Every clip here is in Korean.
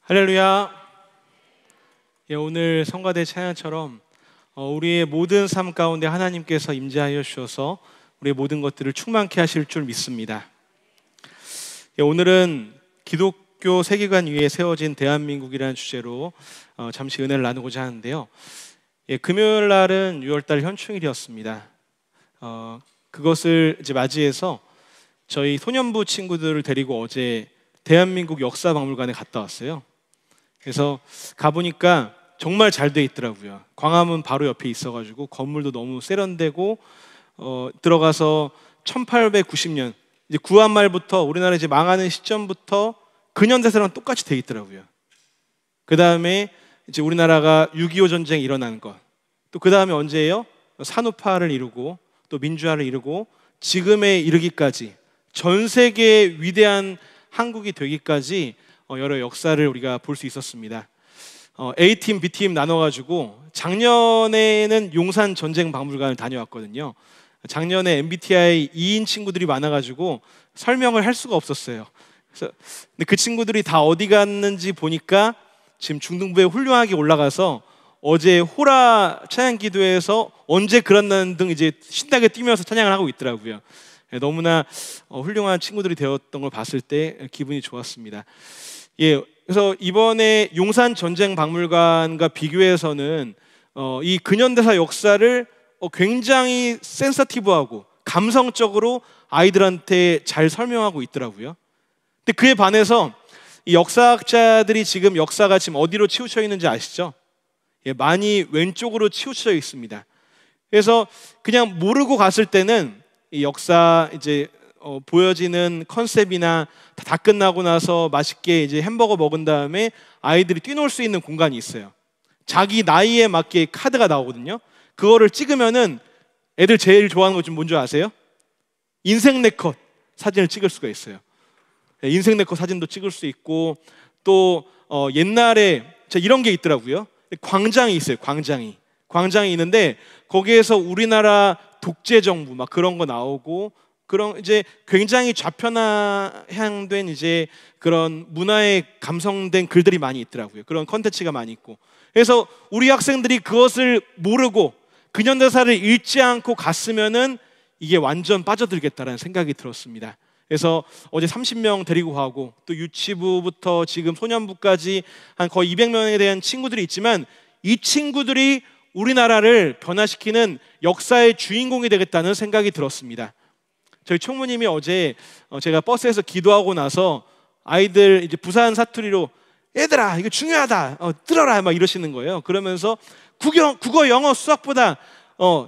할렐루야. 오늘 성가대 찬양처럼 우리의 모든 삶 가운데 하나님께서 임재하여 주셔서 우리의 모든 것들을 충만케 하실 줄 믿습니다. 오늘은 기독교 세계관 위에 세워진 대한민국이라는 주제로 잠시 은혜를 나누고자 하는데요. 금요일 날은 6월달 현충일이었습니다. 그것을 이제 맞이해서 저희 소년부 친구들을 데리고 어제 대한민국 역사박물관에 갔다 왔어요. 그래서 가보니까 정말 잘 돼 있더라고요. 광화문 바로 옆에 있어가지고 건물도 너무 세련되고 들어가서 1890년 이제 구한말부터 우리나라 이제 망하는 시점부터 근현대사랑 똑같이 돼 있더라고요. 그 다음에 이제 우리나라가 6.25 전쟁 일어난 것, 또 그 다음에 언제예요? 산업화를 이루고 또 민주화를 이루고 지금에 이르기까지 전 세계의 위대한 한국이 되기까지 여러 역사를 우리가 볼 수 있었습니다. A팀, B팀 나눠가지고 작년에는 용산 전쟁 박물관을 다녀왔거든요. 작년에 MBTI 2인 친구들이 많아가지고 설명을 할 수가 없었어요. 근데 그 친구들이 다 어디 갔는지 보니까 지금 중등부에 훌륭하게 올라가서 어제 호라 찬양 기도에서 언제 그런다는 등 이제 신나게 뛰면서 찬양을 하고 있더라고요. 너무나 훌륭한 친구들이 되었던 걸 봤을 때 기분이 좋았습니다. 그래서 이번에 용산 전쟁 박물관과 비교해서는 이 근현대사 역사를 굉장히 센서티브하고 감성적으로 아이들한테 잘 설명하고 있더라고요. 근데 그에 반해서 이 역사학자들이 지금 역사가 지금 어디로 치우쳐 있는지 아시죠? 많이 왼쪽으로 치우쳐 있습니다. 그래서 그냥 모르고 갔을 때는 이 역사 이제 보여지는 컨셉이나 다 끝나고 나서 맛있게 이제 햄버거 먹은 다음에 아이들이 뛰놀 수 있는 공간이 있어요. 자기 나이에 맞게 카드가 나오거든요. 그거를 찍으면은 애들 제일 좋아하는 것 좀 뭔지 아세요? 인생 네컷 사진을 찍을 수가 있어요. 인생 네컷 사진도 찍을 수 있고 또 옛날에 이런 게 있더라고요. 광장이 있어요. 광장이 있는데 거기에서 우리나라 독재 정부 막 그런 거 나오고 그런 이제 굉장히 좌편향된 이제 그런 문화에 감성된 글들이 많이 있더라고요. 그런 컨텐츠가 많이 있고. 그래서 우리 학생들이 그것을 모르고 근현대사를 읽지 않고 갔으면은 이게 완전 빠져들겠다라는 생각이 들었습니다. 그래서 어제 30명 데리고 가고 또 유치부부터 지금 소년부까지 한 거의 200명에 대한 친구들이 있지만 이 친구들이 우리나라를 변화시키는 역사의 주인공이 되겠다는 생각이 들었습니다. 저희 총무님이 어제 제가 버스에서 기도하고 나서 아이들 이제 부산 사투리로 얘들아 이거 중요하다 들어라 막 이러시는 거예요. 그러면서 국어, 영어, 수학보다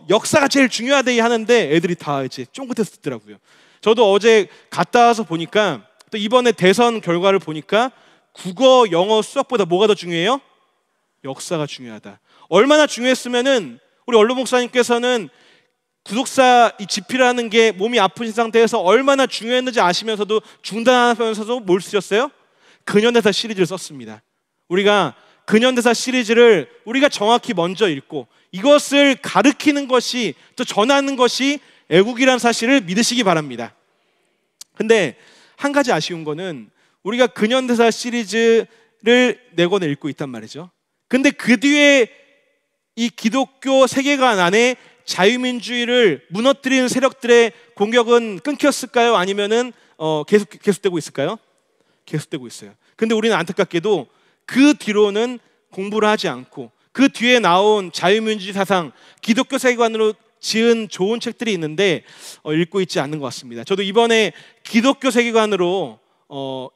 역사가 제일 중요하대 하는데 애들이 다 이제 쫑긋해서 듣더라고요. 저도 어제 갔다 와서 보니까 또 이번에 대선 결과를 보니까 국어, 영어, 수학보다 뭐가 더 중요해요? 역사가 중요하다. 얼마나 중요했으면은 우리 원로 목사님께서는 구독사 이 집필하는 게 몸이 아프신 상태에서 얼마나 중요했는지 아시면서도 중단하면서도 뭘 쓰셨어요? 근현대사 시리즈를 썼습니다. 우리가 근현대사 시리즈를 우리가 정확히 먼저 읽고 이것을 가르치는 것이 또 전하는 것이 애국이라는 사실을 믿으시기 바랍니다. 근데 한 가지 아쉬운 거는 우리가 근현대사 시리즈를 내고는 읽고 있단 말이죠. 근데 그 뒤에 이 기독교 세계관 안에 자유민주주의를 무너뜨리는 세력들의 공격은 끊겼을까요? 아니면은 계속되고 있을까요? 계속되고 있어요. 근데 우리는 안타깝게도 그 뒤로는 공부를 하지 않고 그 뒤에 나온 자유민주주의 사상, 기독교 세계관으로 지은 좋은 책들이 있는데 읽고 있지 않는 것 같습니다. 저도 이번에 기독교 세계관으로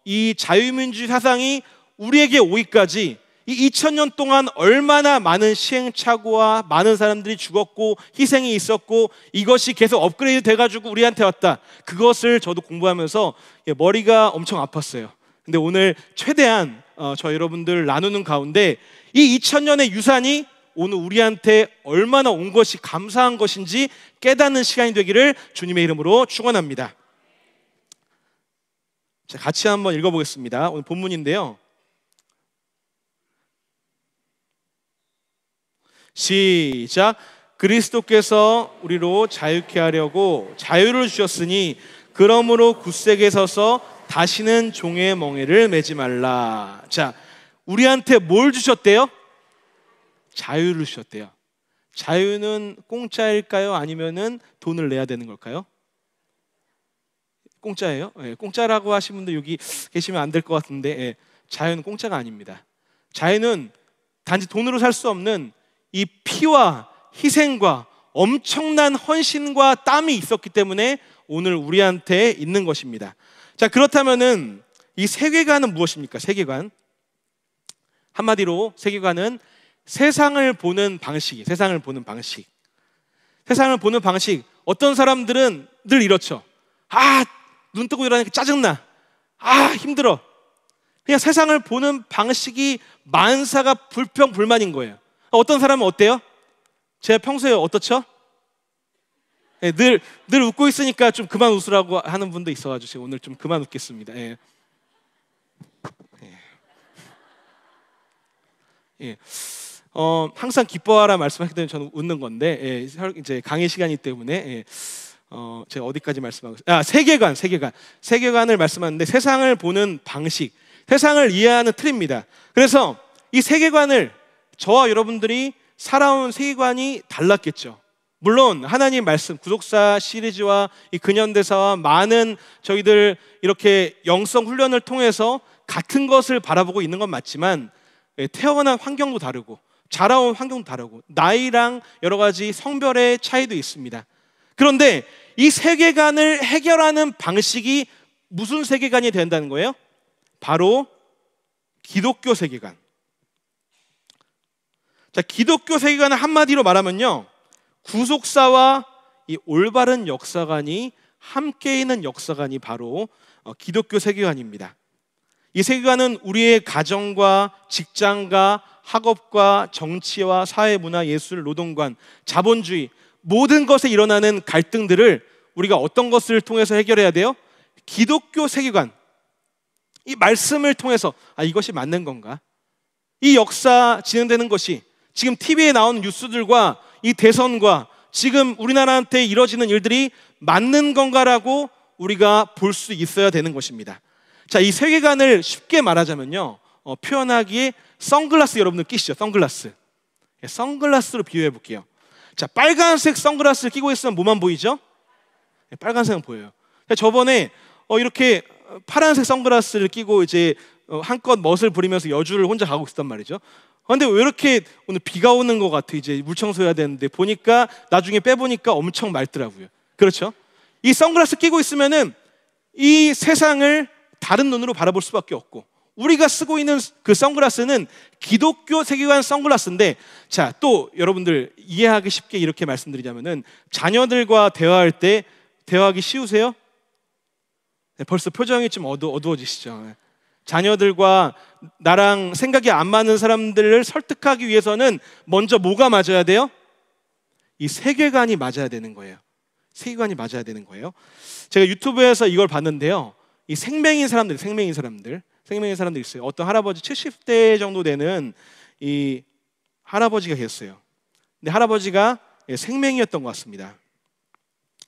이 자유민주주의 사상이 우리에게 오기까지 이 2000년 동안 얼마나 많은 시행착오와 많은 사람들이 죽었고 희생이 있었고 이것이 계속 업그레이드 돼가지고 우리한테 왔다. 그것을 저도 공부하면서 머리가 엄청 아팠어요. 근데 오늘 최대한 저 여러분들 나누는 가운데 이 2000년의 유산이 오늘 우리한테 얼마나 온 것이 감사한 것인지 깨닫는 시간이 되기를 주님의 이름으로 축원합니다. 자, 같이 한번 읽어보겠습니다. 오늘 본문인데요. 시작. 그리스도께서 우리로 자유케 하려고 자유를 주셨으니 그러므로 굳세게 서서 다시는 종의 멍에를 매지 말라. 자, 우리한테 뭘 주셨대요? 자유를 주셨대요. 자유는 공짜일까요? 아니면은 돈을 내야 되는 걸까요? 공짜예요? 예, 공짜라고 하신 분들 여기 계시면 안 될 것 같은데, 예, 자유는 공짜가 아닙니다. 자유는 단지 돈으로 살 수 없는 이 피와 희생과 엄청난 헌신과 땀이 있었기 때문에 오늘 우리한테 있는 것입니다. 자, 그렇다면은 이 세계관은 무엇입니까? 세계관. 한마디로 세계관은 세상을 보는 방식이, 세상을 보는 방식. 세상을 보는 방식. 어떤 사람들은 늘 이렇죠. 눈 뜨고 일어나니까 짜증나. 힘들어. 그냥 세상을 보는 방식이 만사가 불평불만인 거예요. 어떤 사람은 어때요? 제가 평소에 어떻죠? 네, 늘 웃고 있으니까 좀 그만 웃으라고 하는 분도 있어가지고 오늘 좀 그만 웃겠습니다. 예. 예. 항상 기뻐하라 말씀하기 때문에 저는 웃는 건데, 예, 이제 강의 시간이기 때문에, 예, 제가 어디까지 말씀하고 세계관을 말씀하는데, 세상을 보는 방식, 세상을 이해하는 틀입니다. 그래서 이 세계관을, 저와 여러분들이 살아온 세계관이 달랐겠죠. 물론 하나님 말씀, 구속사 시리즈와 이 근현대사와 많은 저희들 이렇게 영성 훈련을 통해서 같은 것을 바라보고 있는 건 맞지만, 태어난 환경도 다르고 자라온 환경도 다르고 나이랑 여러 가지 성별의 차이도 있습니다. 그런데 이 세계관을 해결하는 방식이 무슨 세계관이 된다는 거예요? 바로 기독교 세계관. 자, 기독교 세계관을 한마디로 말하면요, 구속사와 이 올바른 역사관이 함께 있는 역사관이 바로 기독교 세계관입니다. 이 세계관은 우리의 가정과 직장과 학업과 정치와 사회, 문화, 예술, 노동관, 자본주의 모든 것에 일어나는 갈등들을 우리가 어떤 것을 통해서 해결해야 돼요? 기독교 세계관, 이 말씀을 통해서 이것이 맞는 건가? 이 역사 진행되는 것이 지금 TV에 나오는 뉴스들과 이 대선과 지금 우리나라한테 이뤄지는 일들이 맞는 건가라고 우리가 볼 수 있어야 되는 것입니다. 자, 이 세계관을 쉽게 말하자면요, 표현하기에 선글라스 여러분들 끼시죠? 선글라스. 선글라스로 비유해 볼게요. 자, 빨간색 선글라스를 끼고 있으면 뭐만 보이죠? 빨간색은 보여요. 저번에 이렇게 파란색 선글라스를 끼고 이제 한껏 멋을 부리면서 여주를 혼자 가고 있었단 말이죠. 그런데 왜 이렇게 오늘 비가 오는 것 같아? 이제 물 청소해야 되는데 보니까 나중에 빼보니까 엄청 맑더라고요. 그렇죠? 이 선글라스 끼고 있으면은 이 세상을 다른 눈으로 바라볼 수밖에 없고, 우리가 쓰고 있는 그 선글라스는 기독교 세계관 선글라스인데, 자, 또 여러분들 이해하기 쉽게 이렇게 말씀드리자면은, 자녀들과 대화할 때 대화하기 쉬우세요? 네, 벌써 표정이 좀 어두워지시죠? 자녀들과 나랑 생각이 안 맞는 사람들을 설득하기 위해서는 먼저 뭐가 맞아야 돼요? 이 세계관이 맞아야 되는 거예요. 세계관이 맞아야 되는 거예요. 제가 유튜브에서 이걸 봤는데요, 이 생명인 사람들 있어요. 어떤 할아버지 70대 정도 되는 이 할아버지가 계셨어요. 근데 할아버지가 생명이었던 것 같습니다.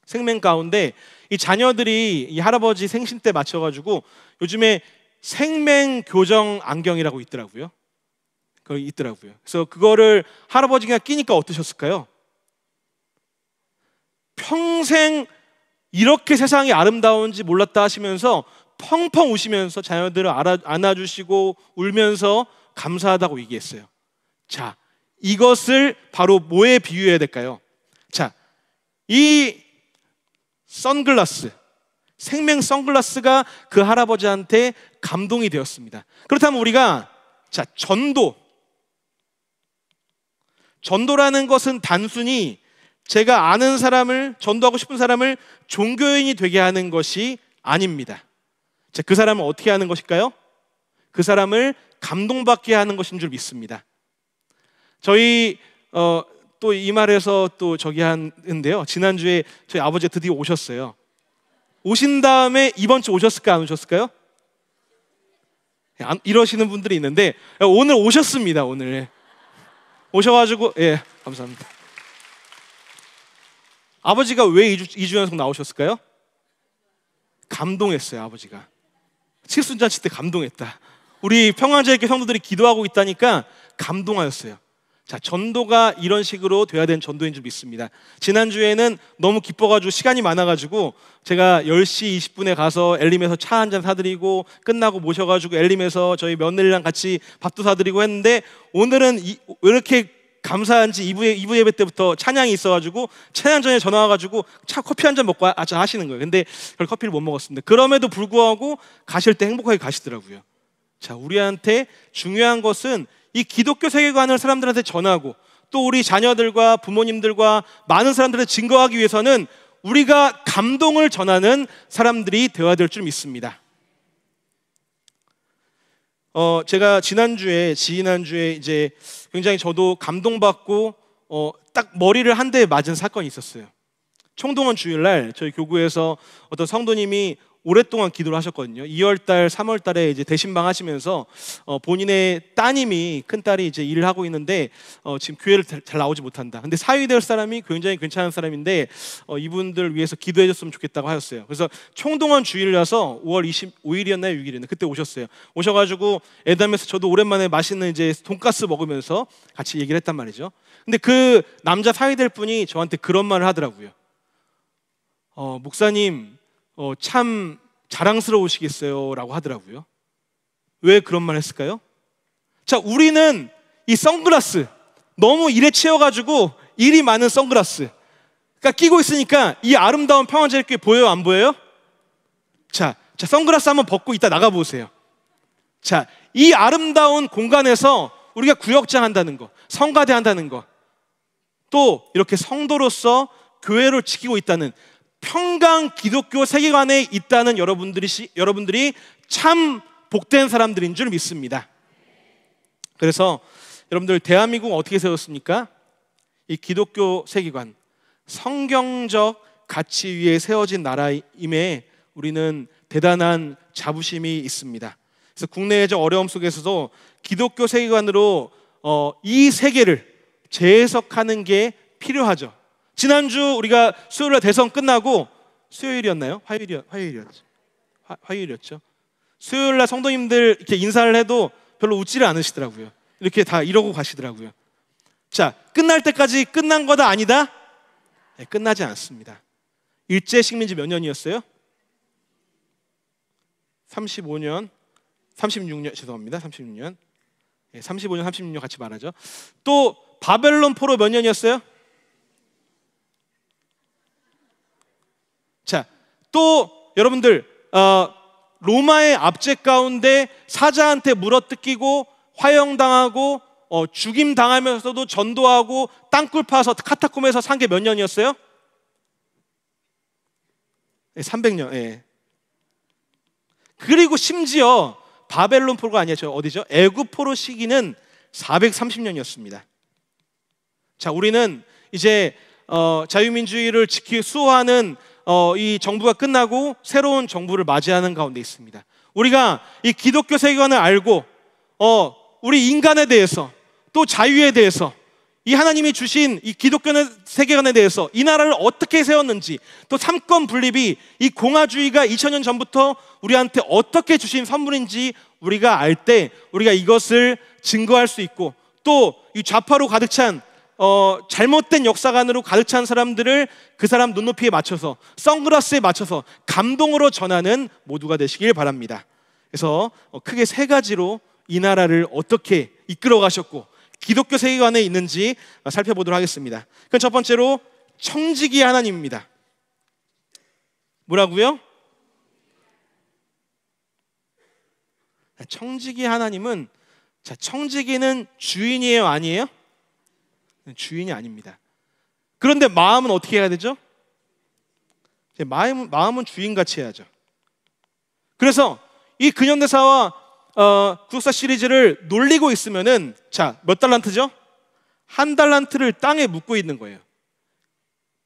생명 가운데 이 자녀들이 이 할아버지 생신 때 맞춰가지고 요즘에 생명 교정 안경이라고 있더라고요. 그래서 그거를 할아버지가 끼니까 어떠셨을까요? 평생 이렇게 세상이 아름다운지 몰랐다 하시면서 펑펑 우시면서 자녀들을 안아주시고 울면서 감사하다고 얘기했어요. 자, 이것을 바로 뭐에 비유해야 될까요? 자, 이 선글라스, 생명 선글라스가 그 할아버지한테 감동이 되었습니다. 그렇다면 우리가, 자, 전도라는 것은 단순히 제가 아는 사람을, 전도하고 싶은 사람을 종교인이 되게 하는 것이 아닙니다. 자, 그 사람을 어떻게 하는 것일까요? 그 사람을 감동받게 하는 것인 줄 믿습니다. 저희 또 이 말에서 또 저기 하는데요, 지난주에 저희 아버지가 드디어 오셨어요. 오신 다음에 이번 주 오셨을까 안 오셨을까요? 이러시는 분들이 있는데 오늘 오셨습니다. 오늘 오셔가지고, 예, 감사합니다. 아버지가 왜 2주 연속 나오셨을까요? 감동했어요. 아버지가 칠순잔치 때 감동했다. 우리 평안제일교회 성도들이 기도하고 있다니까 감동하였어요. 자, 전도가 이런 식으로 돼야 되는 전도인 줄 믿습니다. 지난주에는 너무 기뻐가지고 시간이 많아가지고 제가 10시 20분에 가서 엘림에서 차 한잔 사드리고 끝나고 모셔가지고 엘림에서 저희 며느리랑 같이 밥도 사드리고 했는데, 오늘은 왜 이렇게 감사한지 2부 예배 때부터 찬양이 있어가지고 찬양 전에 전화 와가지고 커피 한 잔 먹고 하시는 거예요. 근데 별 커피를 못 먹었습니다. 그럼에도 불구하고 가실 때 행복하게 가시더라고요. 자, 우리한테 중요한 것은 이 기독교 세계관을 사람들한테 전하고 또 우리 자녀들과 부모님들과 많은 사람들한테 증거하기 위해서는 우리가 감동을 전하는 사람들이 되어야 될 줄 믿습니다. 제가 지난주에 이제 굉장히 저도 감동받고 딱 머리를 한 대 맞은 사건이 있었어요. 총동원 주일날 저희 교구에서 어떤 성도님이 오랫동안 기도를 하셨거든요. 2월달, 3월달에 이제 대신방 하시면서 본인의 따님이, 큰 딸이 이제 일을 하고 있는데 지금 교회를 잘 나오지 못한다. 근데 사위 될 사람이 굉장히 괜찮은 사람인데 이분들 위해서 기도해줬으면 좋겠다고 하셨어요. 그래서 총동원 주일이라서 5월 25일이었나요, 6일이었나요? 그때 오셨어요. 오셔가지고 애담에서 저도 오랜만에 맛있는 이제 돈가스 먹으면서 같이 얘기를 했단 말이죠. 근데 그 남자 사위 될 분이 저한테 그런 말을 하더라고요. 목사님, 참 자랑스러우시겠어요 라고 하더라고요. 왜 그런 말 했을까요? 자, 우리는 이 선글라스, 너무 일에 치여가지고 일이 많은 선글라스 끼고 있으니까 이 아름다운 평안제일교회 보여요, 안 보여요? 자, 선글라스 한번 벗고 이따 나가보세요. 자, 이 아름다운 공간에서 우리가 구역장 한다는 거, 성가대 한다는 거, 또 이렇게 성도로서 교회를 지키고 있다는 평강 기독교 세계관에 있다는 여러분들이 참 복된 사람들인 줄 믿습니다. 그래서 여러분들, 대한민국 어떻게 세웠습니까? 이 기독교 세계관, 성경적 가치 위에 세워진 나라임에 우리는 대단한 자부심이 있습니다. 그래서 국내외적 어려움 속에서도 기독교 세계관으로 이 세계를 재해석하는 게 필요하죠. 지난주 우리가 수요일날 대선 끝나고, 수요일이었나요? 화요일이었죠. 수요일날 성도님들 이렇게 인사를 해도 별로 웃지를 않으시더라고요. 이렇게 다 이러고 가시더라고요. 자, 끝날 때까지 끝난 거다, 아니다? 네, 끝나지 않습니다. 일제 식민지 몇 년이었어요? 36년, 죄송합니다. 36년. 네, 35년, 36년 같이 말하죠. 또 바벨론 포로 몇 년이었어요? 자, 또 여러분들, 로마의 압제 가운데 사자한테 물어뜯기고 화형당하고 죽임당하면서도 전도하고 땅굴 파서 카타콤에서 산 게 몇 년이었어요? 네, 300년. 네. 그리고 심지어 바벨론 포로가 아니죠. 어디죠? 애굽 포로 시기는 430년이었습니다. 자, 우리는 이제 자유민주주의를 수호하는 이 정부가 끝나고 새로운 정부를 맞이하는 가운데 있습니다. 우리가 이 기독교 세계관을 알고 우리 인간에 대해서, 또 자유에 대해서, 이 하나님이 주신 이 기독교 세계관에 대해서 이 나라를 어떻게 세웠는지, 또 삼권 분립이 이 공화주의가 2000년 전부터 우리한테 어떻게 주신 선물인지 우리가 알 때 우리가 이것을 증거할 수 있고, 또 이 좌파로 가득 찬 잘못된 역사관으로 가득 찬 사람들을 그 사람 눈높이에 맞춰서, 선글라스에 맞춰서 감동으로 전하는 모두가 되시길 바랍니다. 그래서 크게 세 가지로 이 나라를 어떻게 이끌어 가셨고 기독교 세계관에 있는지 살펴보도록 하겠습니다. 그럼 첫 번째로 청지기 하나님입니다. 뭐라고요? 청지기 하나님은, 자, 청지기는 주인이에요, 아니에요? 주인이 아닙니다. 그런데 마음은 어떻게 해야 되죠? 마음은 주인같이 해야죠. 그래서 이 근현대사와 구속사 시리즈를 놀리고 있으면은, 자, 몇 달란트죠? 1달란트를 땅에 묻고 있는 거예요.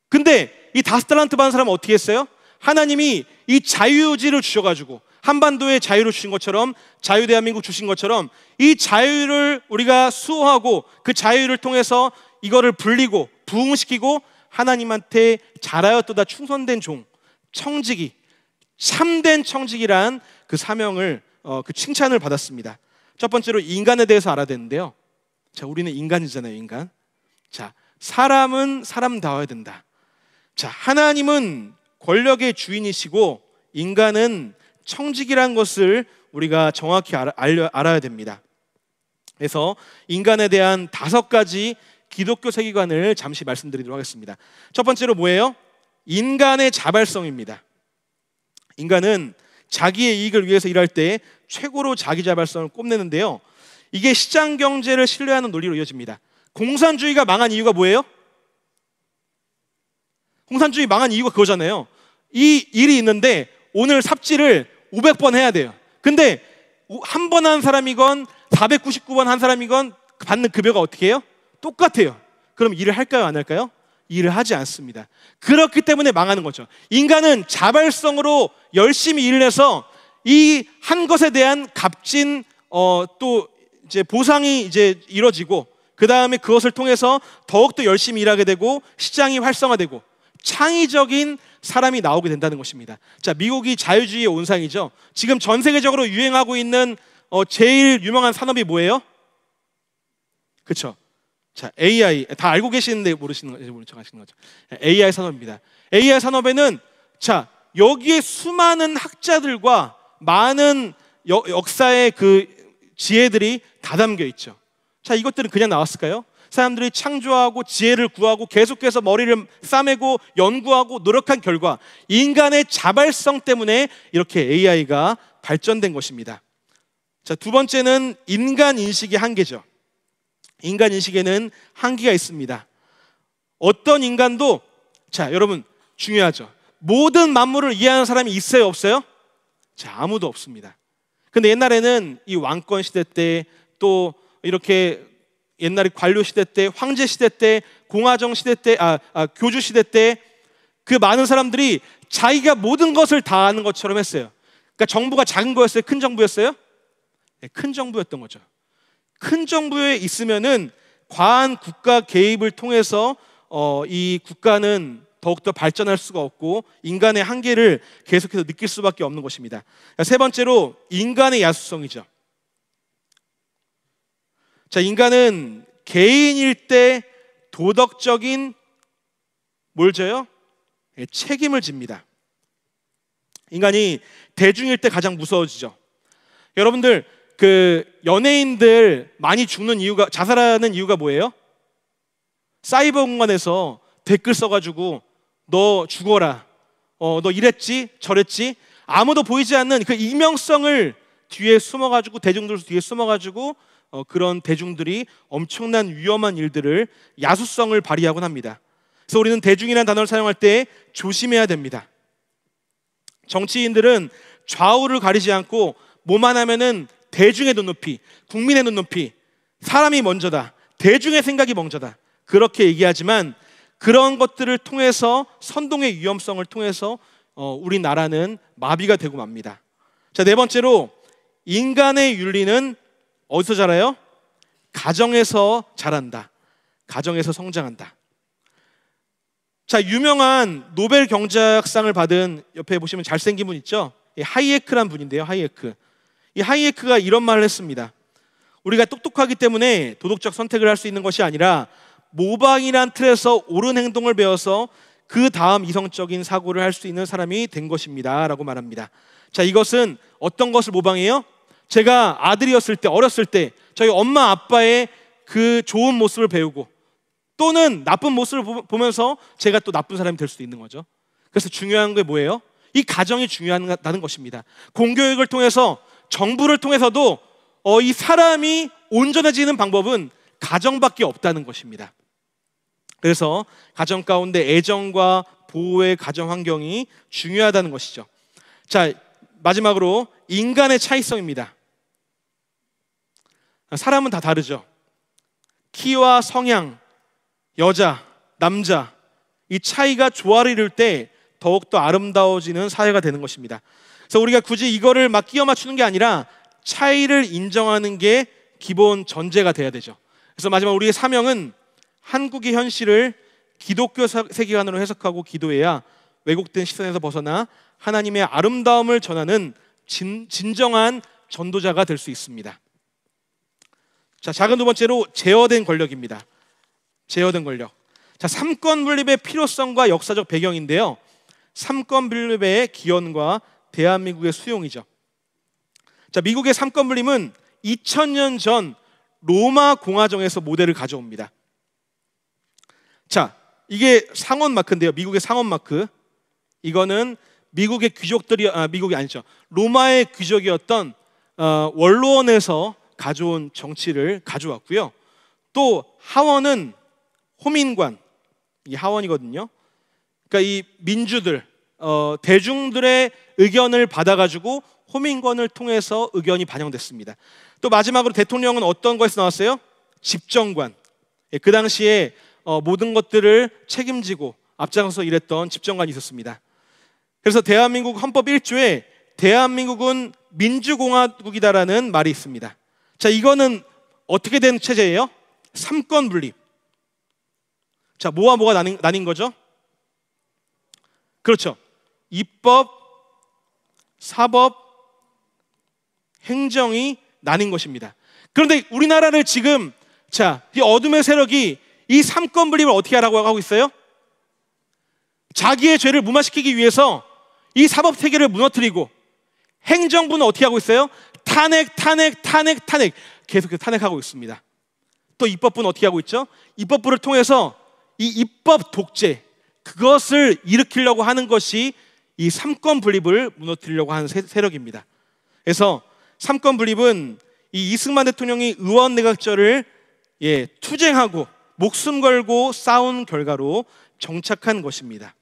근데 이 5달란트 받은 사람은 어떻게 했어요? 하나님이 이 자유의지를 주셔가지고 한반도에 자유를 주신 것처럼, 자유 대한민국 주신 것처럼 이 자유를 우리가 수호하고 그 자유를 통해서 이거를 불리고 부흥시키고 하나님한테 잘하였도다 충성된 종, 청지기, 참된 청지기란 그 사명을 그 칭찬을 받았습니다. 첫 번째로 인간에 대해서 알아야 되는데요. 자, 우리는 인간이잖아요, 인간. 자, 사람은 사람다워야 된다. 자, 하나님은 권력의 주인이시고 인간은 청직이라는 것을 우리가 정확히 알아야 됩니다. 그래서 인간에 대한 5가지 기독교 세계관을 잠시 말씀드리도록 하겠습니다. 첫 번째로 뭐예요? 인간의 자발성입니다. 인간은 자기의 이익을 위해서 일할 때 최고로 자기 자발성을 뽐내는데요. 이게 시장 경제를 신뢰하는 논리로 이어집니다. 공산주의가 망한 이유가 뭐예요? 공산주의 망한 이유가 그거잖아요. 이 일이 있는데 오늘 삽질을 500번 해야 돼요. 근데 한 번 한 사람이건 499번 한 사람이건 받는 급여가 어떻게 해요? 똑같아요. 그럼 일을 할까요, 안 할까요? 일을 하지 않습니다. 그렇기 때문에 망하는 거죠. 인간은 자발성으로 열심히 일을 해서 이 한 것에 대한 값진 또 이제 보상이 이제 이루어지고, 그 다음에 그것을 통해서 더욱더 열심히 일하게 되고 시장이 활성화되고 창의적인 사람이 나오게 된다는 것입니다. 자, 미국이 자유주의의 온상이죠. 지금 전 세계적으로 유행하고 있는 제일 유명한 산업이 뭐예요? 그렇죠. 자, AI 다 알고 계시는데 모르는 척 하시는 거죠. AI 산업입니다. AI 산업에는 자, 여기에 수많은 학자들과 많은 역사의 그 지혜들이 다 담겨 있죠. 자, 이것들은 그냥 나왔을까요? 사람들이 창조하고 지혜를 구하고 계속해서 머리를 싸매고 연구하고 노력한 결과 인간의 자발성 때문에 이렇게 AI가 발전된 것입니다. 자, 두 번째는 인간 인식의 한계죠. 인간 인식에는 한계가 있습니다. 어떤 인간도, 자, 여러분 중요하죠. 모든 만물을 이해하는 사람이 있어요, 없어요? 자, 아무도 없습니다. 근데 옛날에는 이 왕권 시대 때, 또 이렇게 옛날에 관료 시대 때, 황제 시대 때, 공화정 시대 때, 교주 시대 때 그 많은 사람들이 자기가 모든 것을 다 아는 것처럼 했어요. 그러니까 정부가 작은 거였어요? 큰 정부였어요? 네, 큰 정부였던 거죠. 큰 정부에 있으면은 과한 국가 개입을 통해서 이 국가는 더욱더 발전할 수가 없고 인간의 한계를 계속해서 느낄 수밖에 없는 것입니다. 세 번째로 인간의 야수성이죠. 자, 인간은 개인일 때 도덕적인 뭘 져요? 책임을 집니다. 인간이 대중일 때 가장 무서워지죠. 여러분들 그 연예인들 많이 죽는 이유가, 자살하는 이유가 뭐예요? 사이버 공간에서 댓글 써가지고 너 죽어라, 너 이랬지 저랬지, 아무도 보이지 않는 그 익명성을 뒤에 숨어가지고, 대중들 뒤에 숨어가지고 그런 대중들이 엄청난 위험한 일들을, 야수성을 발휘하곤 합니다. 그래서 우리는 대중이라는 단어를 사용할 때 조심해야 됩니다. 정치인들은 좌우를 가리지 않고 뭐만 하면은 대중의 눈높이, 국민의 눈높이, 사람이 먼저다, 대중의 생각이 먼저다, 그렇게 얘기하지만 그런 것들을 통해서, 선동의 위험성을 통해서 우리나라는 마비가 되고 맙니다. 자, 네 번째로 인간의 윤리는 어디서 자라요? 가정에서 자란다. 가정에서 성장한다. 자, 유명한 노벨 경제학상을 받은, 옆에 보시면 잘생긴 분 있죠? 하이에크란 분인데요. 하이에크. 이 하이에크가 이런 말을 했습니다. 우리가 똑똑하기 때문에 도덕적 선택을 할 수 있는 것이 아니라 모방이란 틀에서 옳은 행동을 배워서 그 다음 이성적인 사고를 할 수 있는 사람이 된 것입니다 라고 말합니다. 자, 이것은 어떤 것을 모방해요? 제가 아들이었을 때, 어렸을 때 저희 엄마 아빠의 그 좋은 모습을 배우고, 또는 나쁜 모습을 보면서 제가 또 나쁜 사람이 될 수도 있는 거죠. 그래서 중요한 게 뭐예요? 이 가정이 중요하다는 것입니다. 공교육을 통해서, 정부를 통해서도 이 사람이 온전해지는 방법은 가정밖에 없다는 것입니다. 그래서 가정 가운데 애정과 보호의 가정 환경이 중요하다는 것이죠. 자, 마지막으로 인간의 차이성입니다. 사람은 다 다르죠. 키와 성향, 여자, 남자, 이 차이가 조화를 이룰 때 더욱더 아름다워지는 사회가 되는 것입니다. 그래서 우리가 굳이 이거를 막 끼워 맞추는 게 아니라 차이를 인정하는 게 기본 전제가 돼야 되죠. 그래서 마지막 우리의 사명은 한국의 현실을 기독교 세계관으로 해석하고 기도해야 왜곡된 시선에서 벗어나 하나님의 아름다움을 전하는 진정한 전도자가 될 수 있습니다. 자, 작은 두 번째로 제어된 권력입니다. 제어된 권력. 자, 삼권 분립의 필요성과 역사적 배경인데요. 삼권 분립의 기원과 대한민국의 수용이죠. 자, 미국의 삼권 분립은 2000년 전 로마 공화정에서 모델을 가져옵니다. 자, 이게 상원 마크인데요. 미국의 상원 마크. 이거는 미국의 귀족들이 미국이 아니죠. 로마의 귀족이었던 원로원에서 가져온 정치를 가져왔고요. 또 하원은 호민관, 이 하원이거든요. 그러니까 이 민주들, 대중들의 의견을 받아가지고 호민관을 통해서 의견이 반영됐습니다. 또 마지막으로 대통령은 어떤 것에서 나왔어요? 집정관. 그 당시에 모든 것들을 책임지고 앞장서 일했던 집정관이 있었습니다. 그래서 대한민국 헌법 1조에 대한민국은 민주공화국이다라는 말이 있습니다. 자, 이거는 어떻게 된 체제예요? 삼권 분립. 자, 뭐와 뭐가 나뉜 거죠? 그렇죠. 입법, 사법, 행정이 나뉜 것입니다. 그런데 우리나라를 지금 이 어둠의 세력이 이 삼권 분립을 어떻게 하라고 하고 있어요? 자기의 죄를 무마시키기 위해서 이 사법 체계를 무너뜨리고, 행정부는 어떻게 하고 있어요? 탄핵 계속해서 탄핵하고 있습니다. 또 입법부는 어떻게 하고 있죠? 입법부를 통해서 이 입법 독재, 그것을 일으키려고 하는 것이 이 삼권 분립을 무너뜨리려고 하는 세력입니다. 그래서 삼권 분립은 이 이승만 대통령이 의원 내각제를 투쟁하고 목숨 걸고 싸운 결과로 정착한 것입니다.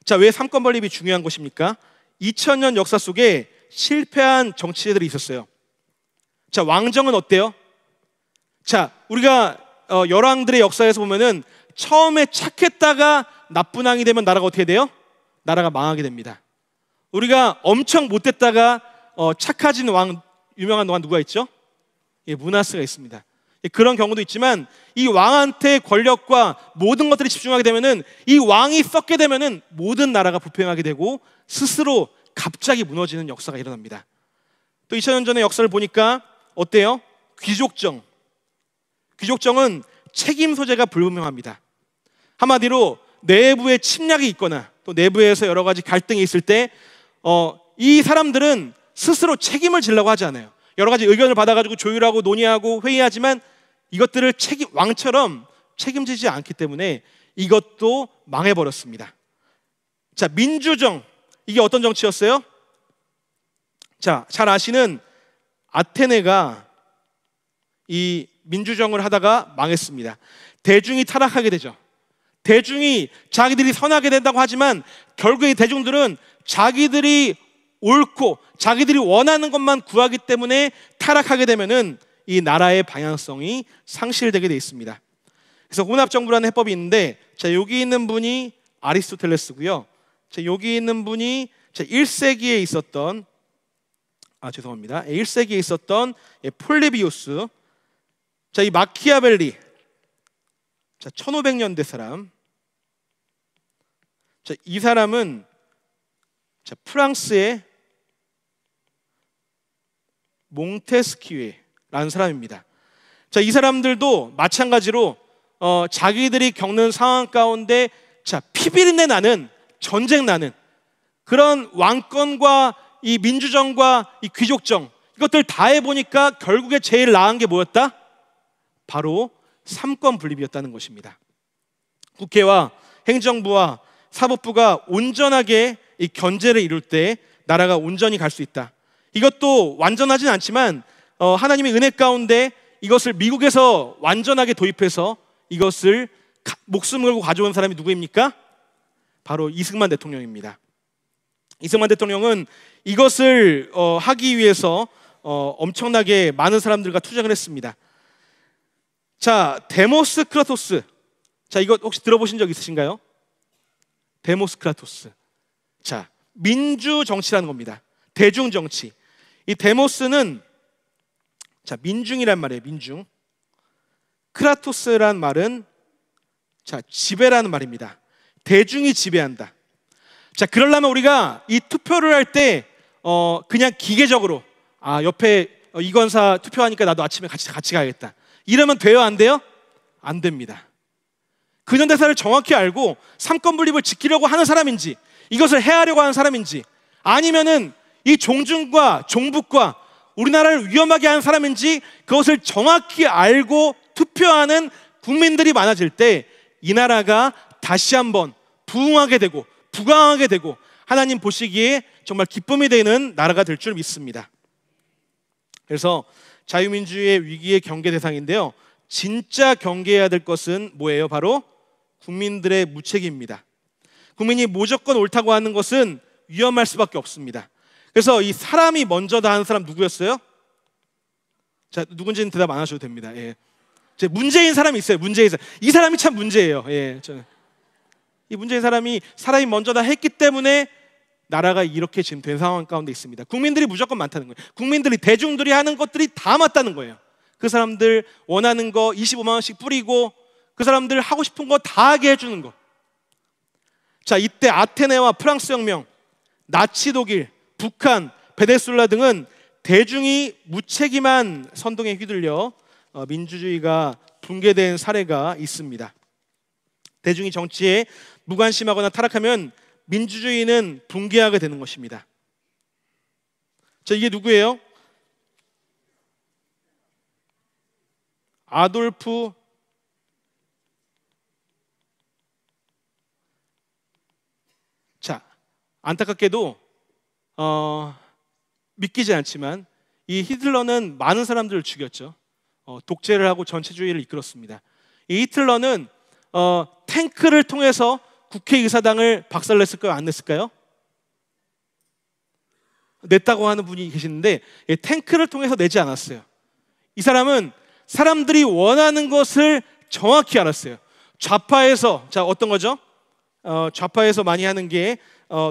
자, 왜 삼권 분립이 중요한 것입니까? 2000년 역사 속에 실패한 정치제들이 있었어요. 자, 왕정은 어때요? 자, 우리가 열왕들의 역사에서 보면은 처음에 착했다가 나쁜 왕이 되면 나라가 어떻게 돼요? 나라가 망하게 됩니다. 우리가 엄청 못됐다가 착해진 왕, 유명한 왕 누가 있죠? 문하스가 있습니다. 그런 경우도 있지만 이 왕한테 권력과 모든 것들이 집중하게 되면은, 이 왕이 썩게 되면은 모든 나라가 부패하게 되고 스스로 갑자기 무너지는 역사가 일어납니다. 또 2000년 전의 역사를 보니까 어때요? 귀족정은 책임 소재가 불분명합니다. 한마디로 내부에 침략이 있거나 또 내부에서 여러 가지 갈등이 있을 때 이 사람들은 스스로 책임을 지려고 하지 않아요. 여러 가지 의견을 받아가지고 조율하고 논의하고 회의하지만 이것들을 왕처럼 책임지지 않기 때문에 이것도 망해버렸습니다. 자, 민주정, 이게 어떤 정치였어요? 자, 잘 아시는 아테네가 이 민주정을 하다가 망했습니다. 대중이 타락하게 되죠. 대중이 자기들이 선하게 된다고 하지만 결국에 대중들은 자기들이 옳고 자기들이 원하는 것만 구하기 때문에 타락하게 되면은 이 나라의 방향성이 상실되게 돼 있습니다. 그래서 혼합정부라는 해법이 있는데, 자, 여기 있는 분이 아리스토텔레스고요. 자, 여기 있는 분이 1세기에 있었던 1세기에 있었던 폴리비우스. 자, 이 마키아벨리. 자, 1500년대 사람. 자, 이 사람은 프랑스의 몽테스키에라는 사람입니다. 자, 이 사람들도 마찬가지로 자기들이 겪는 상황 가운데 피비린내 나는, 전쟁 나는 그런 왕권과 이 민주정과 이 귀족정, 이것들 다 해보니까 결국에 제일 나은 게 뭐였다? 바로 삼권 분립이었다는 것입니다. 국회와 행정부와 사법부가 온전하게 이 견제를 이룰 때 나라가 온전히 갈 수 있다. 이것도 완전하진 않지만 하나님의 은혜 가운데 이것을 미국에서 완전하게 도입해서 이것을 목숨 걸고 가져온 사람이 누구입니까? 바로 이승만 대통령입니다. 이승만 대통령은 이것을 하기 위해서 엄청나게 많은 사람들과 투쟁을 했습니다. 자, 데모스 크라토스. 자, 이거 혹시 들어보신 적 있으신가요? 데모스 크라토스. 자, 민주 정치라는 겁니다. 대중 정치. 이 데모스는 민중이란 말이에요. 민중. 크라토스란 말은 지배라는 말입니다. 대중이 지배한다. 자, 그러려면 우리가 이 투표를 할 때 그냥 기계적으로 옆에 이건사 투표하니까 나도 아침에 같이 가야겠다. 이러면 돼요, 안 돼요? 안 됩니다. 근현대사를 정확히 알고 삼권 분립을 지키려고 하는 사람인지, 이것을 해하려고 하는 사람인지, 아니면은 이 종중과 종북과 우리나라를 위험하게 하는 사람인지 그것을 정확히 알고 투표하는 국민들이 많아질 때 이 나라가 다시 한번 부흥하게 되고 부강하게 되고 하나님 보시기에 정말 기쁨이 되는 나라가 될 줄 믿습니다. 그래서 자유민주주의의 위기의 경계 대상인데요, 진짜 경계해야 될 것은 뭐예요? 바로 국민들의 무책임입니다. 국민이 무조건 옳다고 하는 것은 위험할 수밖에 없습니다. 그래서 이 사람이 먼저다 하는 사람 누구였어요? 자, 누군지는 대답 안 하셔도 됩니다. 예. 문제인 사람이 있어요. 문제인 사람. 이 사람이 참 문제예요. 예. 이 문제인 사람이 먼저다 했기 때문에 나라가 이렇게 지금 된 상황 가운데 있습니다. 국민들이 무조건 많다는 거예요. 국민들이, 대중들이 하는 것들이 다 맞다는 거예요. 그 사람들 원하는 거 25만 원씩 뿌리고 그 사람들 하고 싶은 거 다 하게 해주는 거. 자, 이때 아테네와 프랑스 혁명, 나치 독일, 북한, 베네수엘라 등은 대중이 무책임한 선동에 휘둘려 민주주의가 붕괴된 사례가 있습니다. 대중이 정치에 무관심하거나 타락하면 민주주의는 붕괴하게 되는 것입니다. 자, 이게 누구예요? 아돌프 자, 안타깝게도 믿기지 않지만 이 히틀러는 많은 사람들을 죽였죠. 독재를 하고 전체주의를 이끌었습니다. 이 히틀러는 탱크를 통해서 국회의사당을 박살냈을까요? 안 냈을까요? 냈다고 하는 분이 계시는데 탱크를 통해서 내지 않았어요. 이 사람은 사람들이 원하는 것을 정확히 알았어요. 좌파에서, 자, 어떤 거죠? 좌파에서 많이 하는 게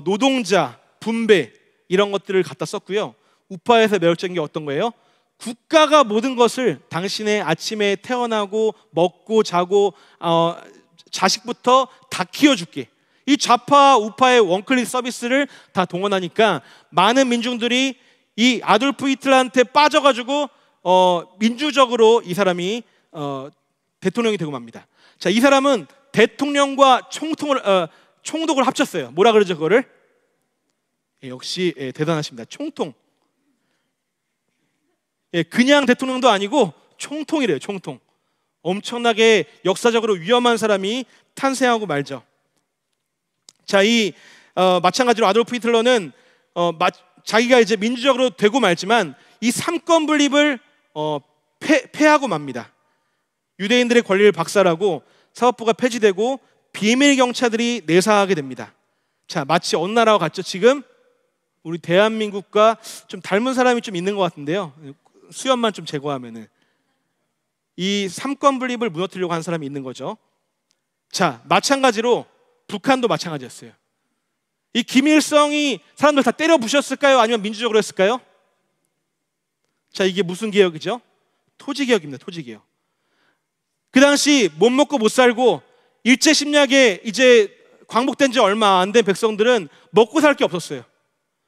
노동자, 분배 이런 것들을 갖다 썼고요. 우파에서 매력적인 게 어떤 거예요? 국가가 모든 것을 당신의 아침에 태어나고 먹고 자고 자식부터 다 키워줄게. 이 좌파 우파의 원클릭 서비스를 다 동원하니까 많은 민중들이 이 아돌프 히틀러한테 빠져가지고 민주적으로 이 사람이 대통령이 되고 맙니다. 자, 이 사람은 대통령과 총독을 합쳤어요. 뭐라 그러죠, 그거를? 역시 대단하십니다. 총통. 그냥 대통령도 아니고 총통이래요. 총통. 엄청나게 역사적으로 위험한 사람이 탄생하고 말죠. 자, 마찬가지로 아돌프 히틀러는 자기가 이제 민주적으로 되고 말지만 이 삼권 분립을 폐하고 맙니다. 유대인들의 권리를 박살하고 사법부가 폐지되고 비밀 경찰들이 내사하게 됩니다. 자, 마치 어느 나라와 같죠? 지금 우리 대한민국과 좀 닮은 사람이 좀 있는 것 같은데요. 수염만 좀 제거하면은 이 삼권 분립을 무너뜨리려고 하는 사람이 있는 거죠. 자, 마찬가지로 북한도 마찬가지였어요. 이 김일성이 사람들 다 때려 부셨을까요? 아니면 민주적으로 했을까요? 자, 이게 무슨 개혁이죠? 토지개혁입니다. 토지개혁. 그 당시 못 먹고 못 살고 일제심리하게 이제 광복된 지 얼마 안 된 백성들은 먹고 살 게 없었어요.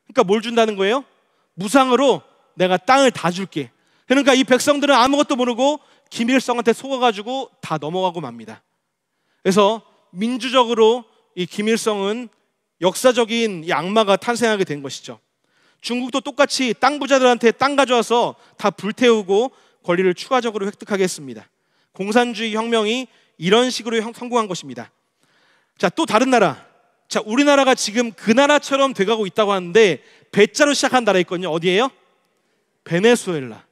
그러니까 뭘 준다는 거예요? 무상으로 내가 땅을 다 줄게. 그러니까 이 백성들은 아무것도 모르고 김일성한테 속아가지고 다 넘어가고 맙니다. 그래서 민주적으로 이 김일성은 역사적인 이 악마가 탄생하게 된 것이죠. 중국도 똑같이 땅 부자들한테 땅 가져와서 다 불태우고 권리를 추가적으로 획득하게 했습니다. 공산주의 혁명이 이런 식으로 성공한 것입니다. 자, 또 다른 나라. 자, 우리나라가 지금 그 나라처럼 돼가고 있다고 하는데 배자로 시작한 나라 있거든요. 어디예요? 베네수엘라.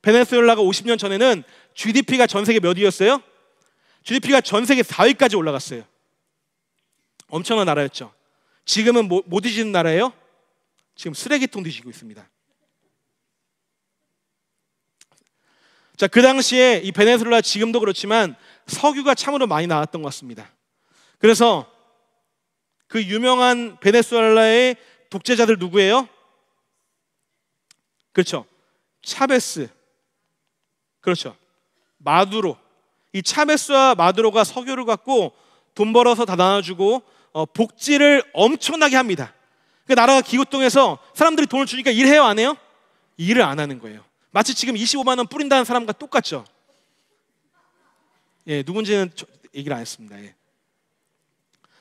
베네수엘라가 50년 전에는 GDP가 전 세계 몇 위였어요? GDP가 전 세계 4위까지 올라갔어요. 엄청난 나라였죠. 지금은 뭐 뒤지는 나라예요? 지금 쓰레기통 뒤지고 있습니다. 자, 그 당시에 이 베네수엘라 지금도 그렇지만 석유가 참으로 많이 나왔던 것 같습니다. 그래서 그 유명한 베네수엘라의 독재자들 누구예요? 그렇죠. 차베스. 그렇죠. 마두로. 이 차베스와 마두로가 석유를 갖고 돈 벌어서 다 나눠주고 복지를 엄청나게 합니다. 그 나라가 기고통해서 사람들이 돈을 주니까 일해요, 안 해요? 일을 안 하는 거예요. 마치 지금 25만 원 뿌린다는 사람과 똑같죠. 예, 누군지는 얘기를 안 했습니다. 예.